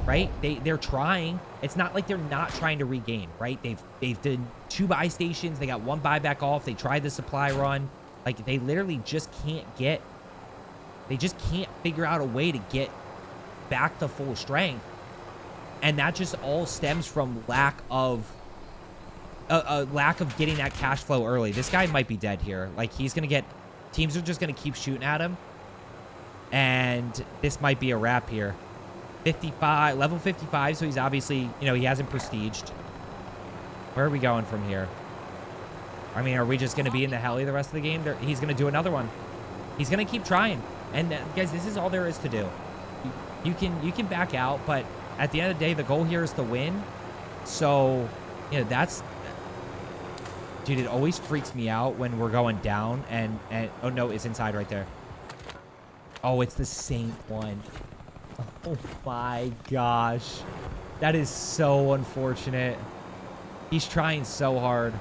right? They're trying. It's not like they're not trying to regain, right? They've done 2 buy stations. They got 1 buyback off. They tried the supply run. Like, they literally just can't figure out a way to get back to full strength. And that just all stems from lack of getting that cash flow early. This guy might be dead here. Like, he's going to get... Teams are just going to keep shooting at him. And this might be a wrap here. 55, level 55, so he's obviously, you know, he hasn't prestiged. Where are we going from here? I mean, are we just going to be in the heli the rest of the game? He's going to do another one. He's going to keep trying. And guys, this is all there is to do. You can back out, but at the end of the day, the goal here is to win. So, you know, that's... Dude, it always freaks me out when we're going down and oh no, it's inside right there. Oh, it's the same one. Oh my gosh. That is so unfortunate. He's trying so hard.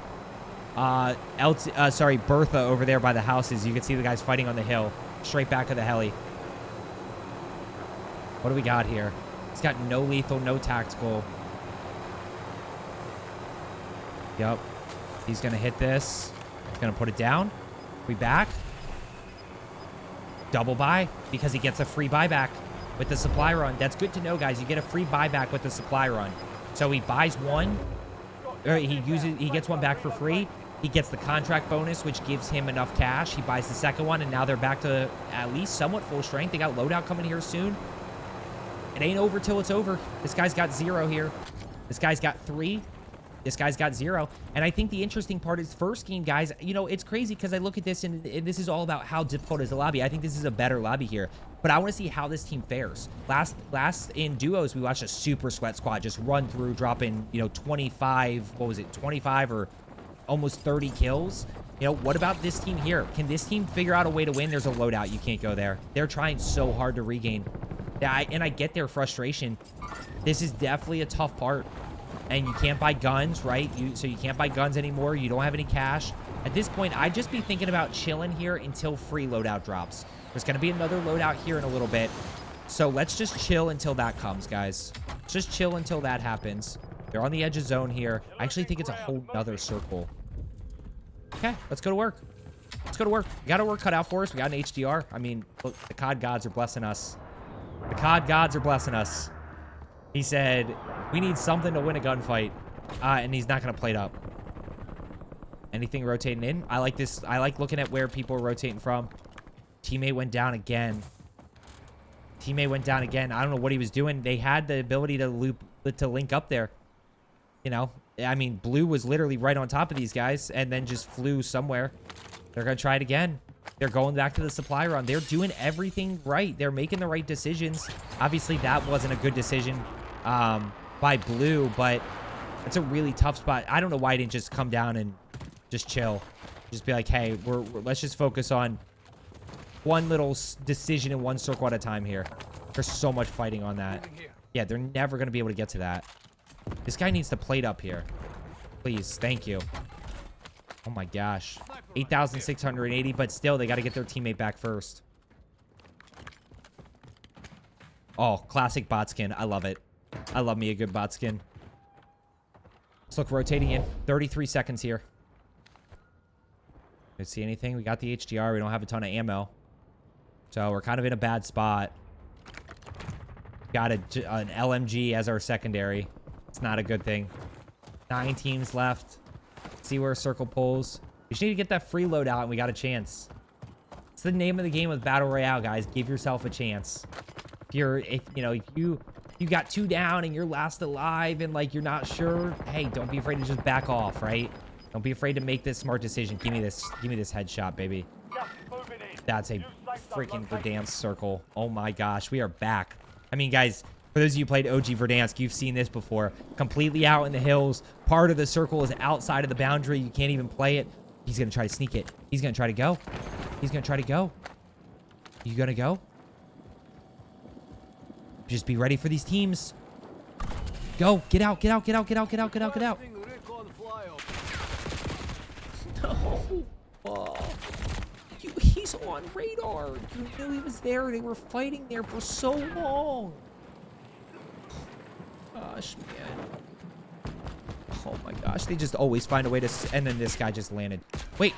Sorry, Bertha over there by the houses. You can see the guys fighting on the hill. Straight back of the heli. What do we got here? He's got no lethal, no tactical. Yep. He's going to hit this. He's going to put it down. We back. Double buy because he gets a free buyback with the supply run. That's good to know, guys. You get a free buyback with the supply run. So he buys one. Or he gets one back for free. He gets the contract bonus, which gives him enough cash. He buys the second one, and now they're back to at least somewhat full strength. They got loadout coming here soon. It ain't over till it's over. This guy's got 0 here. This guy's got 3. This guy's got 0. And I think the interesting part is first game, guys, you know, it's crazy because I look at this and this is all about how difficult is the lobby. I think this is a better lobby here. But I want to see how this team fares. Last in duos, we watched a super sweat squad just run through, dropping, you know, 25, what was it, 25 or almost 30 kills. You know, what about this team here? Can this team figure out a way to win? There's a loadout. You can't go there. They're trying so hard to regain. And I get their frustration. This is definitely a tough part. And you can't buy guns, right? So you can't buy guns anymore. You don't have any cash. At this point, I'd just be thinking about chilling here until free loadout drops. There's going to be another loadout here in a little bit. So let's just chill until that comes, guys. Just chill until that happens. They're on the edge of zone here. I actually think it's a whole nother circle. Okay, let's go to work. Let's go to work. We got our work cut out for us. We got an HDR. I mean, look, the COD gods are blessing us. The COD gods are blessing us. He said, we need something to win a gunfight. And he's not going to plate up. Anything rotating in? I like this. I like looking at where people are rotating from. Teammate went down again. Teammate went down again. I don't know what he was doing. They had the ability to link up there. You know, I mean, Blue was literally right on top of these guys and then just flew somewhere. They're going to try it again. They're going back to the supply run. They're doing everything right. They're making the right decisions. Obviously, that wasn't a good decision by Blue, but it's a really tough spot. I don't know why he didn't just come down and just chill. Just be like, hey, let's just focus on one little decision in one circle at a time here. There's so much fighting on that. Yeah, they're never going to be able to get to that. This guy needs to plate up here. Please, thank you. Oh my gosh. 8,680, but still, they got to get their teammate back first. Oh, classic bot skin. I love it. I love me a good bot skin. Let's look rotating in. 33 seconds here. Did see anything? We got the HDR. We don't have a ton of ammo. So we're kind of in a bad spot. Got an LMG as our secondary. It's not a good thing. 9 teams left. See where circle pulls. We just need to get that free load out and we got a chance. It's the name of the game with Battle Royale, guys. Give yourself a chance. If you got 2 down and you're last alive and like you're not sure, hey, don't be afraid to just back off, right? Don't be afraid to make this smart decision. Give me this headshot, baby. That's a freaking Verdansk circle. Oh my gosh, we are back. I mean, guys, for those of you who played OG Verdansk, you've seen this before. Completely out in the hills. Part of the circle is outside of the boundary. You can't even play it. He's going to try to sneak it. He's going to try to go. He's going to try to go. You going to go? Just be ready for these teams. Go. Get out. Get out. Get out. Get out. Get out. Get out. Get out. No. Oh. He's on radar. You knew he was there. They were fighting there for so long. Gosh, man. Oh my gosh. They just always find a way to... And then this guy just landed. Wait.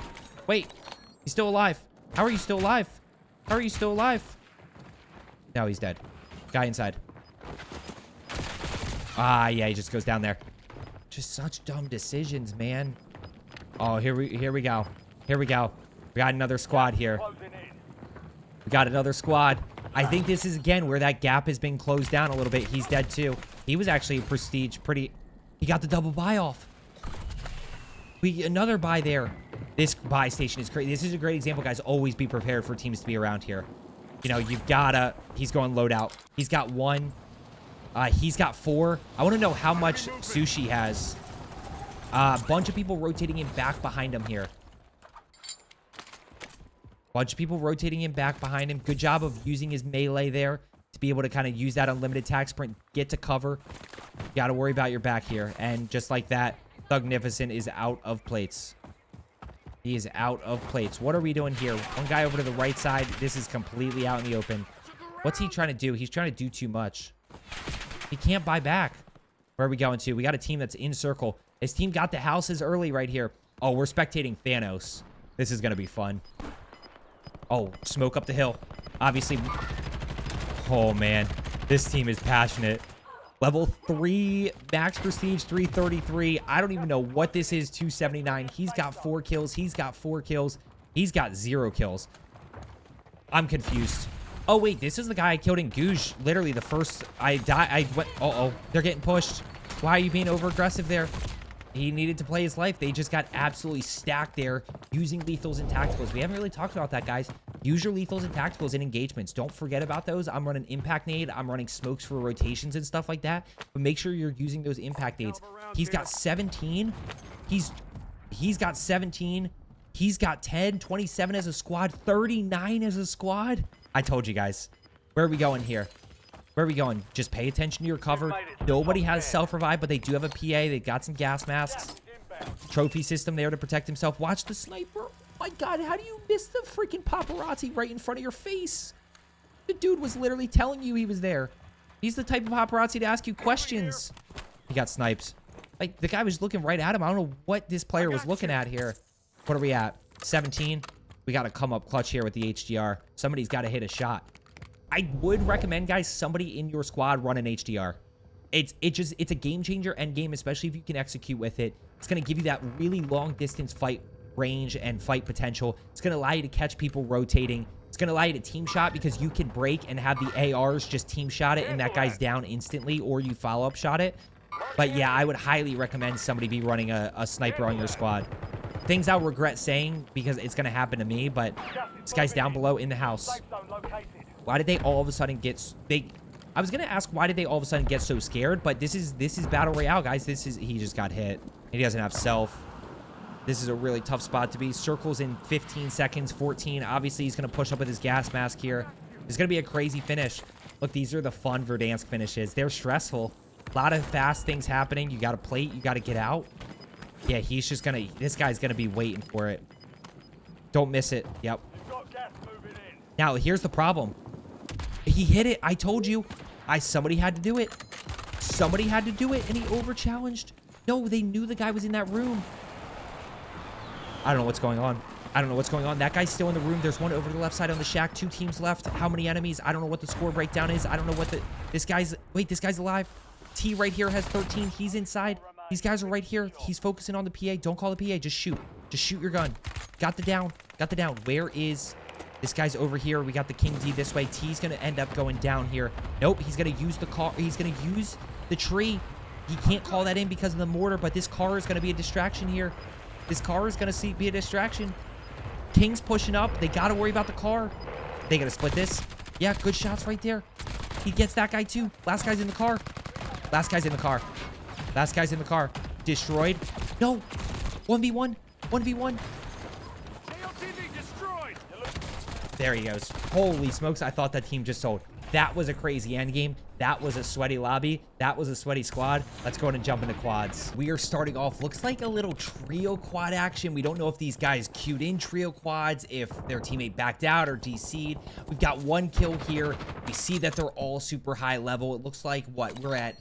Wait. He's still alive. How are you still alive? How are you still alive? No, he's dead. Guy inside. Ah, yeah, he just goes down there. Just such dumb decisions, man. Oh, here we go. Here we go. We got another squad here. We got another squad. I think this is, again, where that gap has been closed down a little bit. He's dead, too. He was actually a prestige pretty... He got the double buy off. Another buy there. This buy station is crazy. This is a great example, guys. Always be prepared for teams to be around here. You know, you've gotta... He's going loadout. He's got 1. He's got 4. I want to know how much Sushi has. A bunch of people rotating him back behind him here. Bunch of people rotating him back behind him. Good job of using his melee there to be able to kind of use that unlimited attack sprint. Get to cover. You got to worry about your back here. And just like that, Thugnificent is out of plates. He is out of plates. What are we doing here? One guy over to the right side. This is completely out in the open. What's he trying to do? He's trying to do too much. He can't buy back. Where are we going to? We got a team that's in circle. His team got the houses early right here. Oh, we're spectating Thanos. This is going to be fun. Oh, smoke up the hill. Obviously. Oh, man. This team is passionate. Level 3, max prestige 333. I don't even know what this is. 279. He's got 4 kills. He's got 4 kills. He's got 0 kills. I'm confused. Oh, wait. This is the guy I killed in Gouge. Literally the first... I went... Uh-oh. They're getting pushed. Why are you being over-aggressive there? He needed to play his life. They just got absolutely stacked there using lethals and tacticals. We haven't really talked about that, guys. Use your lethals and tacticals in engagements. Don't forget about those. I'm running impact nade. I'm running smokes for rotations and stuff like that. But make sure you're using those impact nades. He's got 17. He's got 17. He's got 10, 27 as a squad, 39 as a squad. I told you guys. Where are we going here? Where are we going? Just pay attention to your cover. Nobody has self-revive, but they do have a PA. They got some gas masks. Trophy system there to protect himself. Watch the sniper. Oh my God, how do you miss the freaking paparazzi right in front of your face? The dude was literally telling you he was there. He's the type of paparazzi to ask you questions. He got sniped. Like, the guy was looking right at him. I don't know what this player was looking at here. What are we at? 17. We got to come up clutch here with the HDR. Somebody's got to hit a shot. I would recommend, guys, somebody in your squad run an HDR. It's a game changer end game, especially if you can execute with it. It's going to give you that really long distance fight range and fight potential. It's going to allow you to catch people rotating. It's going to allow you to team shot because you can break and have the ARs just team shot it and that guy's down instantly, or you follow up shot it. But yeah, I would highly recommend somebody be running a sniper on your squad. Things I'll regret saying because it's going to happen to me, but this guy's down below in the house. Why did they all of a sudden get... I was going to ask why did they all of a sudden get so scared, but this is Battle Royale, guys. He just got hit. He doesn't have self. This is a really tough spot to be. Circles in 15 seconds, 14. Obviously, he's going to push up with his gas mask here. It's going to be a crazy finish. Look, these are the fun Verdansk finishes. They're stressful. A lot of fast things happening. You got to plate. You got to get out. Yeah, he's just going to... This guy's going to be waiting for it. Don't miss it. Yep. Now, here's the problem. He hit it. I told you. Somebody had to do it. Somebody had to do it, and he over-challenged. No, they knew the guy was in that room. I don't know what's going on. I don't know what's going on. That guy's still in the room. There's one over the left side on the shack. 2 teams left. How many enemies? I don't know what the score breakdown is. I don't know what the... This guy's... Wait, this guy's alive. T right here has 13. He's inside. These guys are right here. He's focusing on the PA. Don't call the PA. Just shoot. Just shoot your gun. Got the down. Got the down. Where is... This guy's over here. We got the King D this way. T's going to end up going down here. Nope. He's going to use the car. He's going to use the tree. He can't call that in because of the mortar, but this car is going to be a distraction here. This car is going to be a distraction. King's pushing up. They got to worry about the car. They got to split this. Yeah, good shots right there. He gets that guy too. Last guy's in the car. Last guy's in the car. Last guy's in the car. Destroyed. No. 1v1. 1v1. There he goes. Holy smokes. I thought that team just sold. That was a crazy end game. That was a sweaty lobby. That was a sweaty squad. Let's go ahead and jump into quads. We are starting off. Looks like a little trio quad action. We don't know if these guys queued in trio quads, if their teammate backed out or DC'd. We've got 1 kill here. We see that they're all super high level. It looks like, what, we're at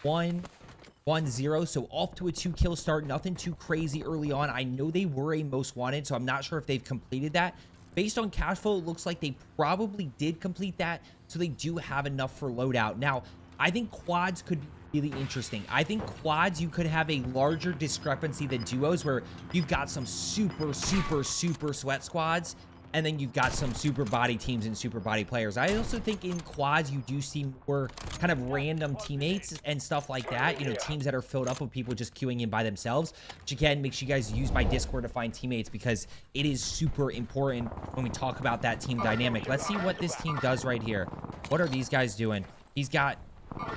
1-0, so off to a 2-kill start. Nothing too crazy early on. I know they were a most wanted, so I'm not sure if they've completed that. Based on cash flow, it looks like they probably did complete that, so they do have enough for loadout. Now, I think quads could be really interesting. I think quads, you could have a larger discrepancy than duos, where you've got some super sweat squads, and then you've got some super body teams and super body players. I also think in quads, you do see more kind of random teammates and stuff like that. You know, teams that are filled up with people just queuing in by themselves. Which again, make sure you guys use my Discord to find teammates, because it is super important when we talk about that team dynamic. Let's see what this team does right here. What are these guys doing? He's got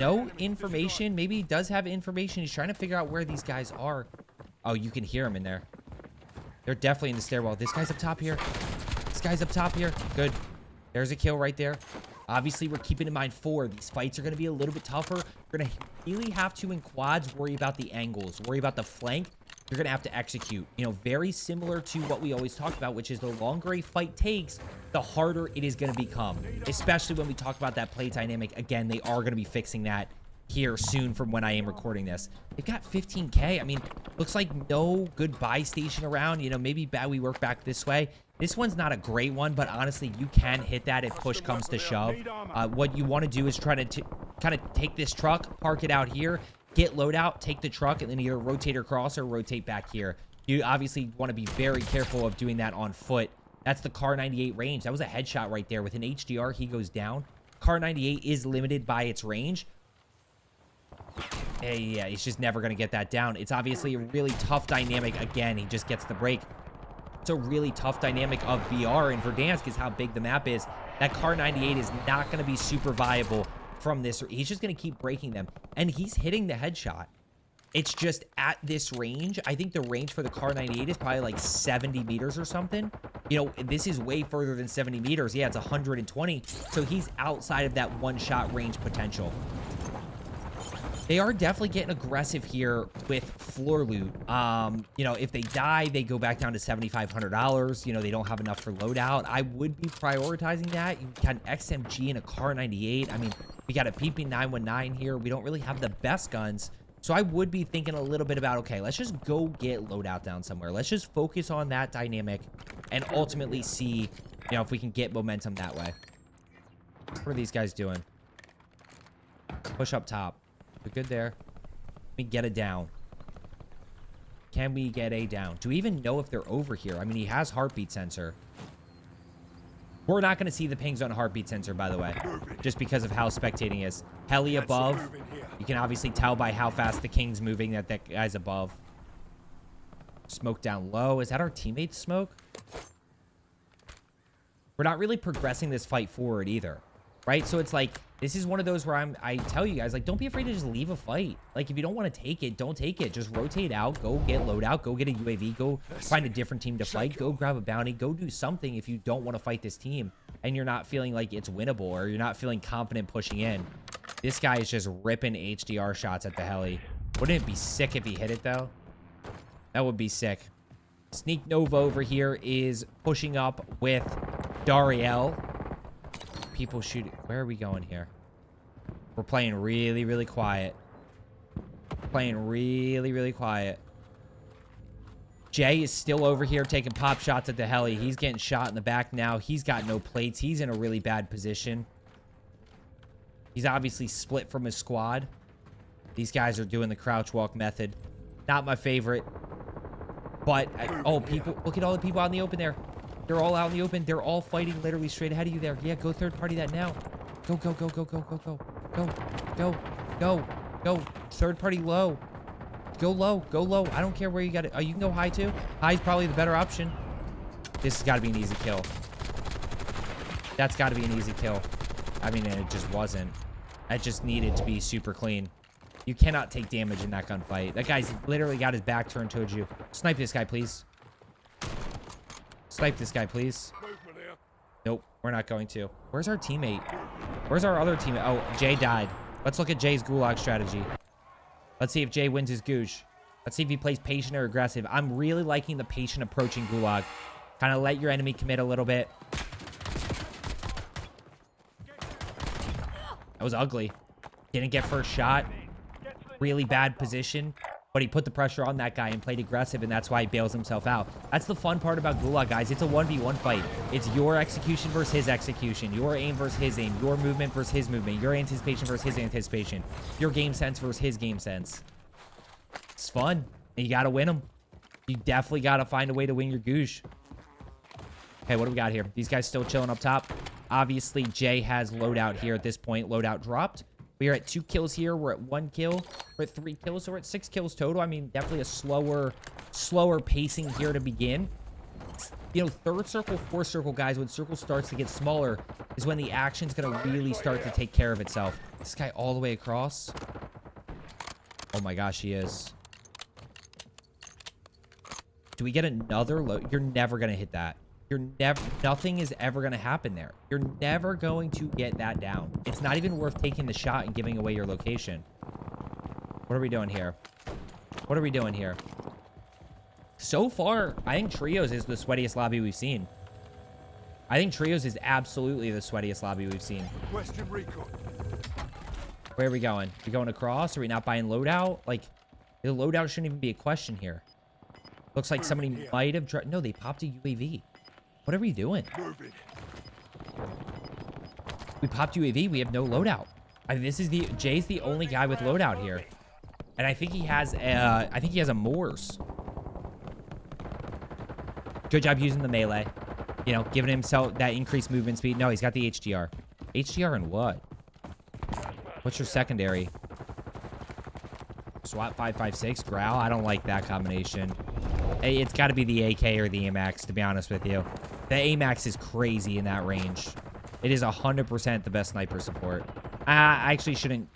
no information. Maybe he does have information. He's trying to figure out where these guys are. Oh, you can hear them in there. They're definitely in the stairwell. This guy's up top here. This guy's up top here. Good. There's a kill right there. Obviously, we're keeping in mind 4. These fights are going to be a little bit tougher. We're going to really have to, in quads, worry about the angles, worry about the flank. You're going to have to execute. You know, very similar to what we always talk about, which is the longer a fight takes, the harder it is going to become. Especially when we talk about that play dynamic. Again, they are going to be fixing that here soon from when I am recording this. They've got 15K. I mean, looks like no good buy station around. You know, maybe we work back this way. This one's not a great one, but honestly, you can hit that if push comes to shove. What you want to do is try to kind of take this truck, park it out here, get loadout, take the truck, and then either rotate across or rotate back here. You obviously want to be very careful of doing that on foot. That's the Car 98 range. That was a headshot right there. With an HDR, he goes down. Car 98 is limited by its range. Yeah, he's just never going to get that down. It's obviously a really tough dynamic. Again, he just gets the break. It's a really tough dynamic of VR, and Verdansk is how big the map is. That Car 98 is not going to be super viable from this. He's just going to keep breaking them, and he's hitting the headshot. It's just at this range. I think the range for the Car 98 is probably like 70 meters or something. You know, this is way further than 70 meters. Yeah, it's 120. So he's outside of that one-shot range potential. They are definitely getting aggressive here with floor loot. You know, if they die, they go back down to $7,500. You know, they don't have enough for loadout. I would be prioritizing that. You got an XMG and a Car 98. I mean, we got a PP919 here. We don't really have the best guns. So I would be thinking a little bit about, okay, let's just go get loadout down somewhere. Let's just focus on that dynamic and ultimately see, you know, if we can get momentum that way. What are these guys doing? Push up top. We're good there. Let me get a down. Can we get a down? Do we even know if they're over here? I mean, he has heartbeat sensor. We're not going to see the pings on heartbeat sensor, by the way, just because of how spectating is. Heli above. You can obviously tell by how fast the King's moving that that guy's above. Smoke down low. Is that our teammate's smoke? We're not really progressing this fight forward either, right? So it's like, this is one of those where I tell you guys, like, don't be afraid to just leave a fight. Like, if you don't want to take it, don't take it. Just rotate out, go get loadout, go get a UAV, go find a different team to fight, go grab a bounty, go do something if you don't want to fight this team and you're not feeling like it's winnable or you're not feeling confident pushing in. This guy is just ripping HDR shots at the heli. Wouldn't it be sick if he hit it, though? That would be sick. Sneak Nova over here is pushing up with Dariel. People shooting. Where are we going here? We're playing really, really quiet. Playing really, really quiet. Jay is still over here taking pop shots at the heli. He's getting shot in the back now. He's got no plates. He's in a really bad position. He's obviously split from his squad. These guys are doing the crouch walk method. Not my favorite. But, oh, people, look at all the people out in the open there. They're all out in the open. They're all fighting literally straight ahead of you there. Yeah, go third party that now. Go, go, go, go, go, go, go. Go, go, go, go. Third party low. Go low. Go low. I don't care where you got it. Oh, you can go high too. High's probably the better option. This has got to be an easy kill. That's got to be an easy kill. I mean, it just wasn't. It just needed to be super clean. You cannot take damage in that gunfight. That guy's literally got his back turned towards you. Snipe this guy, please. Snipe this guy, please. Nope, we're not going to. Where's our teammate? Where's our other teammate? Oh, Jay died. Let's look at Jay's gulag strategy. Let's see if Jay wins his goosh. Let's see if he plays patient or aggressive. I'm really liking the patient approaching gulag. Kind of let your enemy commit a little bit. That was ugly. Didn't get first shot. Really bad position. But he put the pressure on that guy and played aggressive, and that's why he bails himself out. That's the fun part about Gulag, guys. It's a 1v1 fight. It's your execution versus his execution. Your aim versus his aim. Your movement versus his movement. Your anticipation versus his anticipation. Your game sense versus his game sense. It's fun. And you got to win them. You definitely got to find a way to win your goosh. Okay, what do we got here? These guys still chilling up top. Obviously, Jay has loadout here at this point. Loadout dropped. We are at 2 kills here. We're at 1 kill. We're at 3 kills. So we're at 6 kills total. I mean, definitely a slower pacing here to begin. You know, third circle, fourth circle, guys, when circle starts to get smaller is when the action's going to really start to take care of itself. This guy all the way across. Oh my gosh, he is. Do we get another load? You're never going to hit that. Nothing is ever going to happen there. You're never going to get that down. It's not even worth taking the shot and giving away your location. What are we doing here? What are we doing here? So far, I think Trios is the sweatiest lobby we've seen. I think Trios is absolutely the sweatiest lobby we've seen. Question recon. Where are we going? We going across? Are we not buying loadout? Like, the loadout shouldn't even be a question here. Looks like somebody might have... No, they popped a UAV. What are we doing? We popped UAV. We have no loadout. I mean, Jay's the only guy with loadout here, and I think he has a Morse. Good job using the melee. You know, giving himself that increased movement speed. No, he's got the HDR. HDR and what? What's your secondary? SWAT 5.56 Growl. I don't like that combination. It's got to be the AK or the AMAX, to be honest with you. The AMAX is crazy in that range. It is 100% the best sniper support. I actually shouldn't...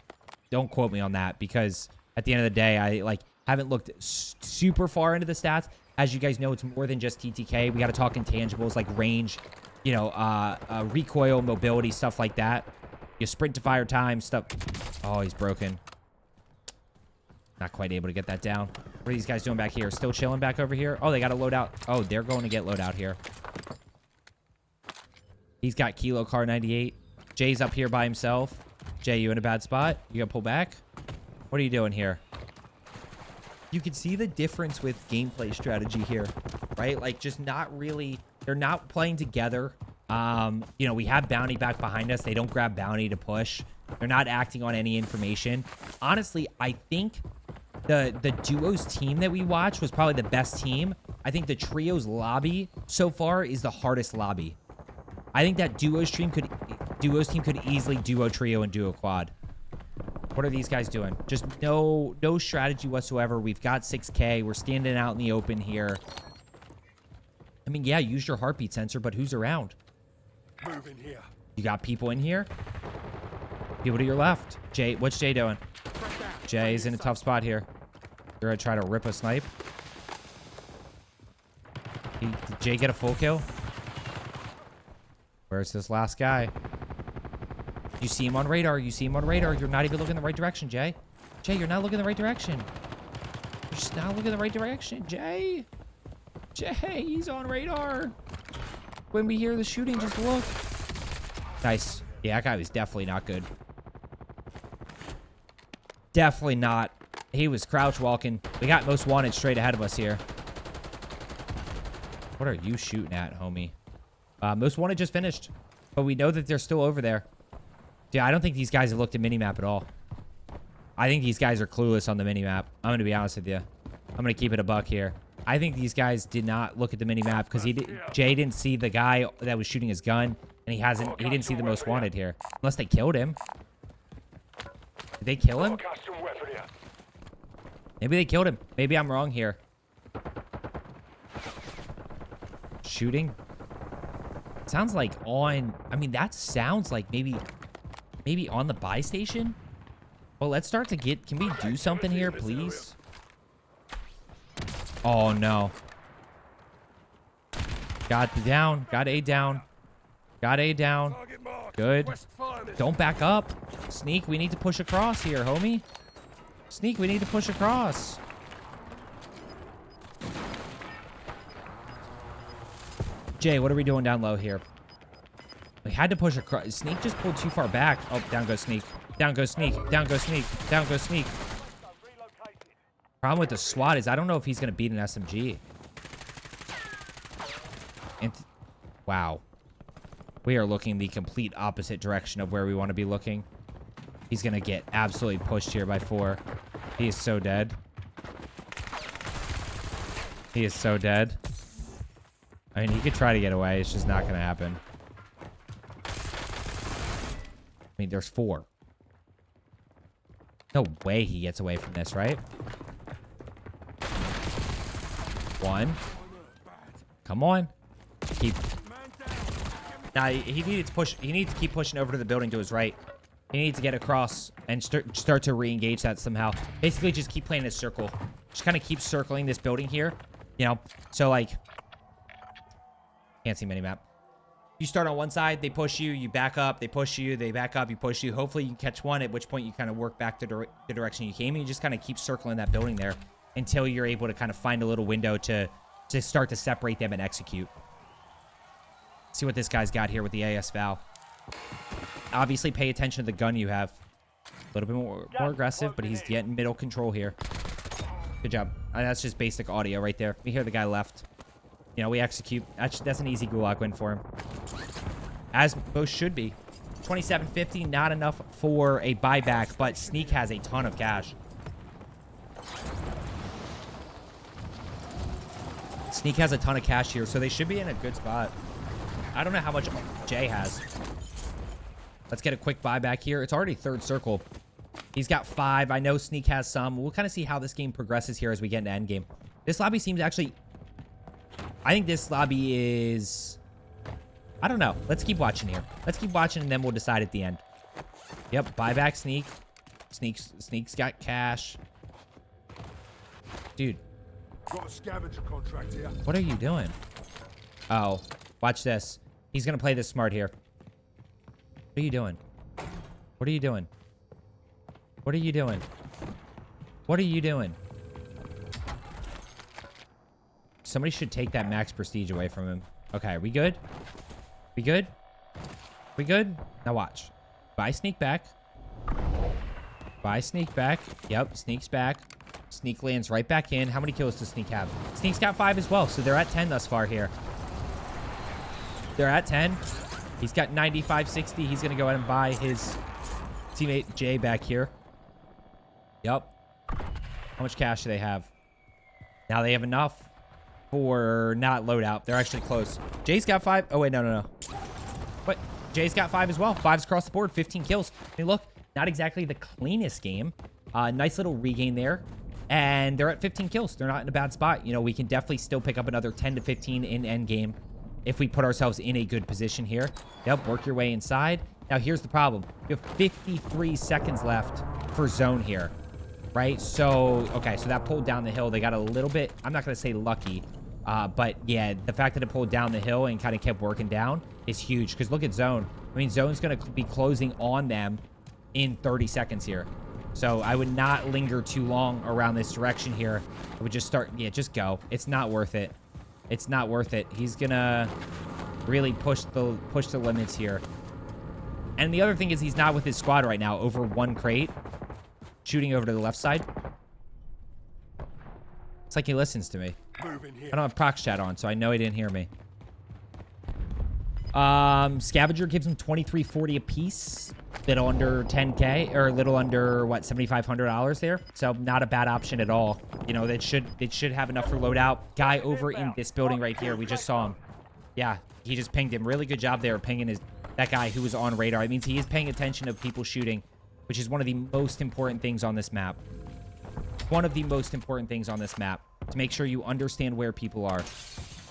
Don't quote me on that, because at the end of the day, I haven't looked super far into the stats. As you guys know, it's more than just TTK. We got to talk intangibles like range, you know, recoil, mobility, stuff like that. Your sprint to fire time, stuff. Oh, he's broken. Not quite able to get that down. What are these guys doing back here? Still chilling back over here? Oh, they got a loadout. Oh, they're going to get loadout here. He's got Kilo Car 98. Jay's up here by himself. Jay, you in a bad spot? You gonna pull back? What are you doing here? You can see the difference with gameplay strategy here, right? Like, just not really... They're not playing together. You know, we have Bounty back behind us. They don't grab Bounty to push. They're not acting on any information. Honestly, I think the duos team that we watched was probably the best team. I think the trios lobby so far is the hardest lobby. I think that duos team could easily duo trio and duo quad. What are these guys doing? Just no strategy whatsoever. We've got 6K. We're standing out in the open here. I mean, yeah, use your heartbeat sensor, but who's around? Move in here. You got people in here? People to your left. Jay, what's Jay doing? Jay's in a tough spot here. They're gonna try to rip a snipe. Did Jay get a full kill? Where's this last guy? You see him on radar. You see him on radar. You're not even looking in the right direction, Jay. Jay, you're not looking in the right direction. You're just not looking in the right direction, Jay. Jay, he's on radar. When we hear the shooting, just look. Nice. Yeah, that guy was definitely not good. Definitely not. He was crouch walking. We got most wanted straight ahead of us here. What are you shooting at, homie? Most wanted just finished. But we know that they're still over there. Dude, I don't think these guys have looked at minimap at all. I think these guys are clueless on the minimap. I'm going to be honest with you. I'm going to keep it a buck here. I think these guys did not look at the minimap because Jay didn't see the guy that was shooting his gun. And he didn't see the most wanted here. Unless they killed him. Did they kill him? Maybe they killed him. Maybe I'm wrong here. Shooting? Sounds like on... I mean, that sounds like maybe on the buy station? Well, let's start to get... Can we do something here, please? Oh, no. Got down. Got A down. Got A down. Good. Don't back up. Sneak, we need to push across here, homie. Sneak, we need to push across. Jay, what are we doing down low here? We had to push across. Sneak just pulled too far back. Oh, down goes Sneak. Down goes Sneak. Down goes Sneak. Down goes Sneak. Problem with the SWAT is I don't know if he's going to beat an SMG. And wow. We are looking the complete opposite direction of where we want to be looking. He's going to get absolutely pushed here by 4. He is so dead. He is so dead. I mean, he could try to get away. It's just not going to happen. I mean, there's 4. No way he gets away from this, right? 1. Come on. Keep. Now, he needs to push. He needs to keep pushing over to the building to his right. He needs to get across and start to re-engage that somehow. Basically, just keep playing this circle. Just kind of keep circling this building here. You know? So, like... Can't see minimap. You start on one side, they push you, you back up, they push you, they back up, you push you. Hopefully, you can catch one, at which point you kind of work back to the direction you came. And you just kind of keep circling that building there until you're able to kind of find a little window to start to separate them and execute. See what this guy's got here with the AS Val. Obviously, pay attention to the gun you have. A little bit more aggressive, but he's getting middle control here. Good job. That's just basic audio right there. We hear the guy left. You know, we execute. That's an easy gulag win for him. As most should be. 2750, not enough for a buyback, but Sneak has a ton of cash. Sneak has a ton of cash here, so they should be in a good spot. I don't know how much Jay has. Let's get a quick buyback here. It's already third circle. He's got 5. I know Sneak has some. We'll kind of see how this game progresses here as we get into endgame. This lobby seems actually... I think this lobby is... I don't know. Let's keep watching here. Let's keep watching, and then we'll decide at the end. Yep, buyback Sneak. Sneak's got cash. Dude. Got a scavenger contract here. What are you doing? Oh, watch this. He's going to play this smart here. What are you doing? What are you doing? What are you doing? What are you doing? Somebody should take that max prestige away from him. Okay, we good? We good? We good? Now watch. Buy Sneak back. Buy Sneak back. Yep, Sneak's back. Sneak lands right back in. How many kills does Sneak have? Sneak's got 5 as well, so they're at 10 thus far here. They're at 10. He's got 95, 60. He's going to go ahead and buy his teammate Jay back here. Yep. How much cash do they have? Now they have enough for not loadout. They're actually close. Jay's got 5. Oh, wait, no. What? Jay's got 5 as well. 5's across the board. 15 kills. I mean, look, not exactly the cleanest game. Nice little regain there. And they're at 15 kills. They're not in a bad spot. You know, we can definitely still pick up another 10 to 15 in endgame if we put ourselves in a good position here. Yep, work your way inside. Now, here's the problem. You have 53 seconds left for zone here, right? So, okay, so that pulled down the hill. They got a little bit, I'm not going to say lucky, but yeah, the fact that it pulled down the hill and kind of kept working down is huge because look at zone. I mean, zone's going to be closing on them in 30 seconds here. So I would not linger too long around this direction here. I would just start, yeah, just go. It's not worth it. It's not worth it. He's gonna really push the limits here. And the other thing is he's not with his squad right now. Over 1 crate. Shooting over to the left side. It's like he listens to me. Moving here. I don't have prox chat on, so I know he didn't hear me. Scavenger gives him $23.40 a piece. Little under 10K, or a little under, what, $7,500 there. So not a bad option at all. You know, it should have enough for loadout. Guy over in this building right here. We just saw him. Yeah, he just pinged him. Really good job there, pinging that guy who was on radar. It means he is paying attention to people shooting, which is one of the most important things on this map. One of the most important things on this map, to make sure you understand where people are.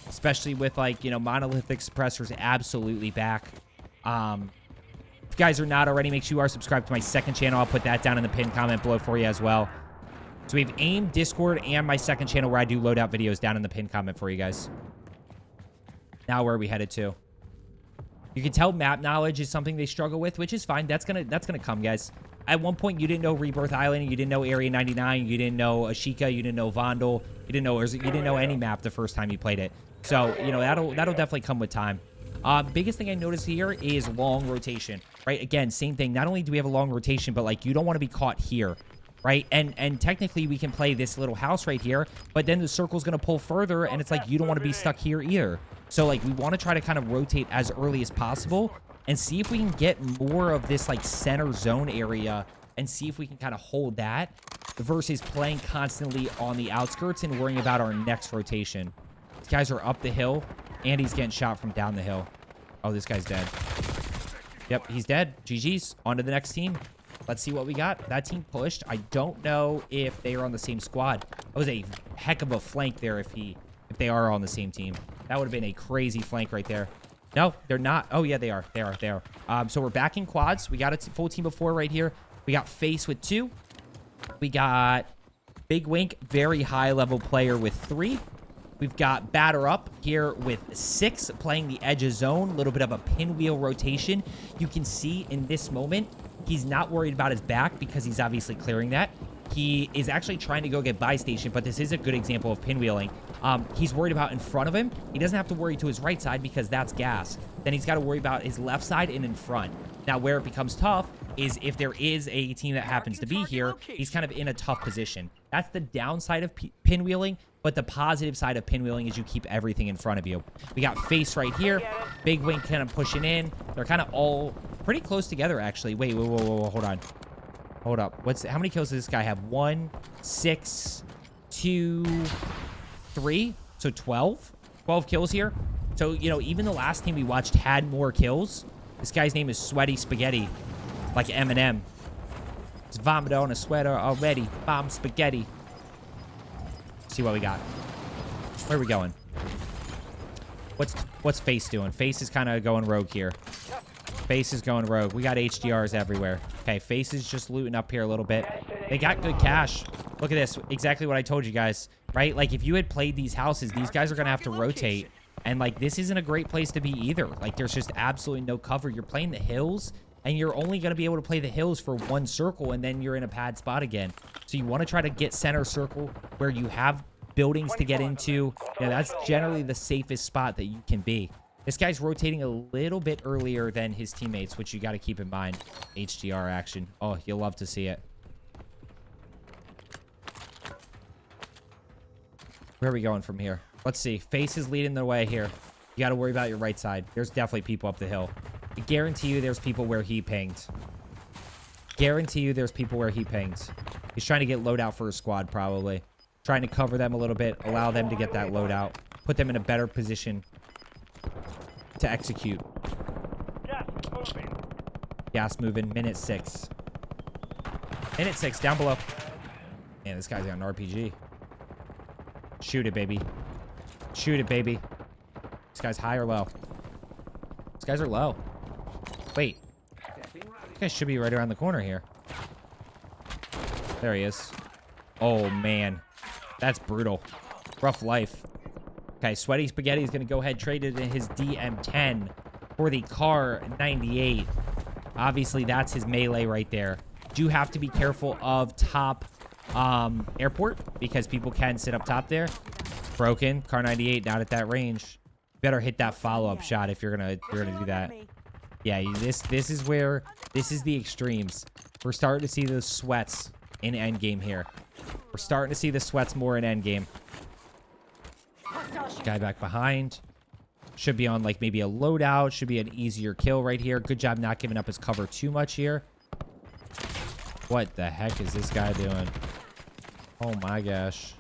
Especially with, like, you know, monolithic suppressors absolutely back. If you guys are not already, make sure you are subscribed to my second channel. I'll put that down in the pinned comment below for you as well. So we have AIM, Discord, and my second channel where I do loadout videos down in the pinned comment for you guys. Now where are we headed to? You can tell map knowledge is something they struggle with, which is fine. That's gonna come, guys. At one point, you didn't know Rebirth Island, you didn't know Area 99, you didn't know Ashika, you didn't know Vondel, you didn't know any map the first time you played it. So, you know, that'll definitely come with time. Biggest thing I noticed here is long rotation, right? Again, same thing. Not only do we have a long rotation, but, like, you don't want to be caught here, right? And technically, we can play this little house right here, but then the circle's going to pull further, and it's like you don't want to be stuck here either. So, like, we want to try to kind of rotate as early as possible and see if we can get more of this, like, center zone area and see if we can kind of hold that versus playing constantly on the outskirts and worrying about our next rotation. These guys are up the hill, and he's getting shot from down the hill. Oh, this guy's dead. Yep, he's dead. GG's. On to the next team. Let's see what we got. That team pushed. I don't know if they are on the same squad. That was a heck of a flank there if they are on the same team. That would have been a crazy flank right there. No, they're not. Oh, yeah, they are. They are. So we're back in quads. We got a full team of 4 right here. We got Face with 2. We got Big Wink, very high-level player with 3. We've got Batter Up here with 6, playing the edge of zone. A little bit of a pinwheel rotation. You can see in this moment, he's not worried about his back because he's obviously clearing that. He is actually trying to go get buy station, but this is a good example of pinwheeling. He's worried about in front of him. He doesn't have to worry to his right side because that's gas. Then he's got to worry about his left side and in front. Now, where it becomes tough is if there is a team that happens to be here, he's kind of in a tough position. That's the downside of pinwheeling, but the positive side of pinwheeling is you keep everything in front of you. We got Face right here. Big Wink kind of pushing in. They're kind of all pretty close together, actually. Wait, whoa, hold on. Hold up. How many kills does this guy have? 1, 6, 2, 3. So 12. 12 kills here. So, you know, even the last team we watched had more kills. This guy's name is Sweaty Spaghetti. Like Eminem. It's vomited on a sweater already. Bomb spaghetti. See what we got. Where are we going? What's Face doing? Face is kind of going rogue here. Face is going rogue. We got HDRs everywhere. Okay, Face is just looting up here a little bit. They got good cash. Look at this. Exactly what I told you guys, right? Like, if you had played these houses, these guys are going to have to rotate. And, like, this isn't a great place to be either. Like, there's just absolutely no cover. You're playing the hills, and you're only going to be able to play the hills for one circle, and then you're in a pad spot again. So you want to try to get center circle where you have buildings to get into. Yeah, that's generally the safest spot that you can be. This guy's rotating a little bit earlier than his teammates, which you got to keep in mind. HDR action. Oh, you'll love to see it. Where are we going from here? Let's see. Face is leading the way here. You got to worry about your right side. There's definitely people up the hill. I guarantee you there's people where he pinged. Guarantee you there's people where he pinged. He's trying to get loadout for his squad, probably. Trying to cover them a little bit. Allow them to get that loadout. Put them in a better position to execute. Gas moving. Minute 6. Minute 6. Down below. Man, this guy's got an RPG. Shoot it, baby. Shoot it, baby. This guy's high or low? These guys are low. Wait. This guy should be right around the corner here. There he is. Oh, man. That's brutal. Rough life. Okay, Sweaty Spaghetti is going to go ahead and trade it in his DM10 for the Car 98. Obviously, that's his melee right there. Do have to be careful of top airport because people can sit up top there. Broken. Car 98 not at that range. Better hit that follow-up shot if you're gonna do that. Yeah, this is the extremes. We're starting to see those sweats in endgame here. We're starting to see the sweats more in endgame. Guy back behind. Should be on like maybe a loadout. Should be an easier kill right here. Good job not giving up his cover too much here. What the heck is this guy doing? Oh my gosh.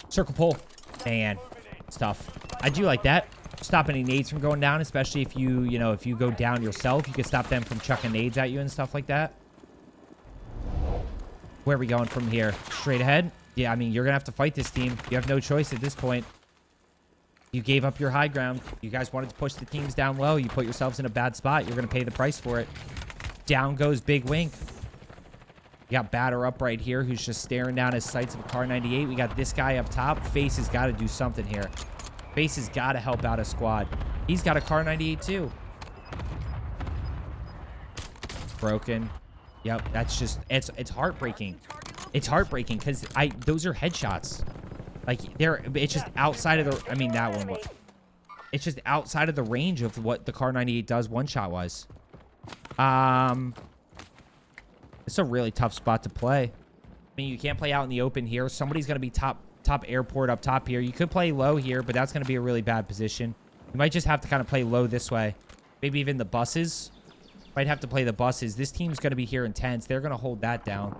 Circle pull. Man, it's tough. I do like that. Stop any nades from going down, especially if you know, if you go down yourself, you can stop them from chucking nades at you and stuff like that. Where are we going from here? Straight ahead? Yeah, I mean, you're going to have to fight this team. You have no choice at this point. You gave up your high ground. You guys wanted to push the teams down low. You put yourselves in a bad spot. You're going to pay the price for it. Down goes Big Wink. We got Batter up right here, who's just staring down his sights of a Car 98. We got this guy up top. Face has got to do something here. Face has got to help out a squad. He's got a Car 98 too. Broken. Yep, that's just, it's heartbreaking. It's heartbreaking because those are headshots. Like, it's just outside of the, I mean, that one was. It's just outside of the range of what the Car 98 does one-shot was. It's a really tough spot to play. I mean, you can't play out in the open here. Somebody's going to be top airport up top here. You could play low here, but that's going to be a really bad position. You might just have to kind of play low this way. Maybe even the buses. Might have to play the buses. This team's going to be here intense. They're going to hold that down.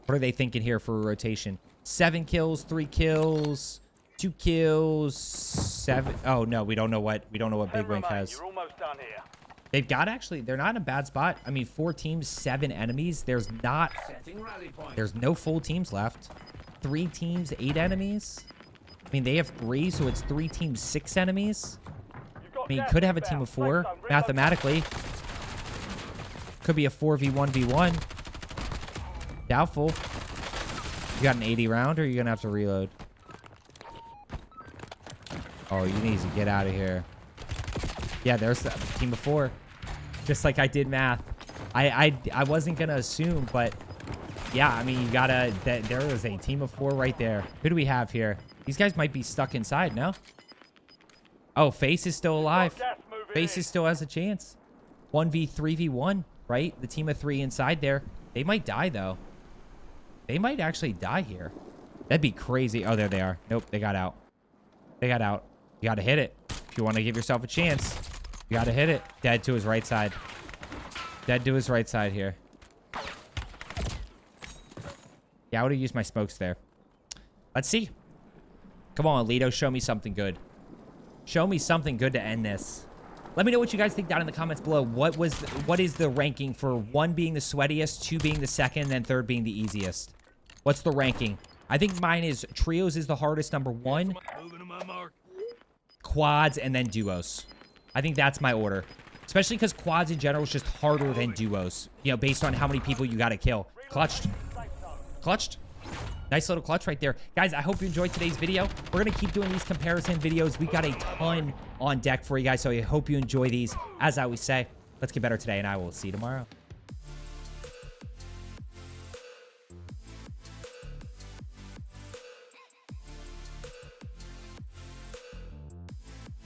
What are they thinking here for a rotation? 7 kills, 3 kills, 2 kills, 7. Oh, no, we don't know what Big Wink has. You're almost done here. They've got actually, they're not in a bad spot. I mean, 4 teams, 7 enemies. There's no full teams left. 3 teams, 8 enemies. I mean, they have 3, so it's 3 teams, 6 enemies. I mean, you could have a team of 4, mathematically. Could be a 4v1v1. Doubtful. You got an 80 round, or you're going to have to reload? Oh, you need to get out of here. Yeah, there's the team of 4. Just like I did math. I wasn't going to assume, but yeah, I mean, you got to, there is a team of 4 right there. Who do we have here? These guys might be stuck inside, no? Oh, Face is still alive. Face still has a chance. 1v3v1, right? The team of 3 inside there. They might die, though. They might actually die here. That'd be crazy. Oh, there they are. Nope, they got out. They got out. You got to hit it. If you want to give yourself a chance, you got to hit it. Dead to his right side. Dead to his right side here. Yeah, I would have used my smokes there. Let's see. Come on, Alito. Show me something good. Show me something good to end this. Let me know what you guys think down in the comments below. What is the ranking for 1 being the sweatiest, 2 being the second, and then 3rd being the easiest? What's the ranking? I think mine is trios is the hardest, number 1. Quads, and then duos. I think that's my order. Especially because quads in general is just harder than duos. You know, based on how many people you got to kill. Clutched. Clutched. Nice little clutch right there. Guys, I hope you enjoyed today's video. We're going to keep doing these comparison videos. We got a ton on deck for you guys, so I hope you enjoy these. As I always say, let's get better today, and I will see you tomorrow.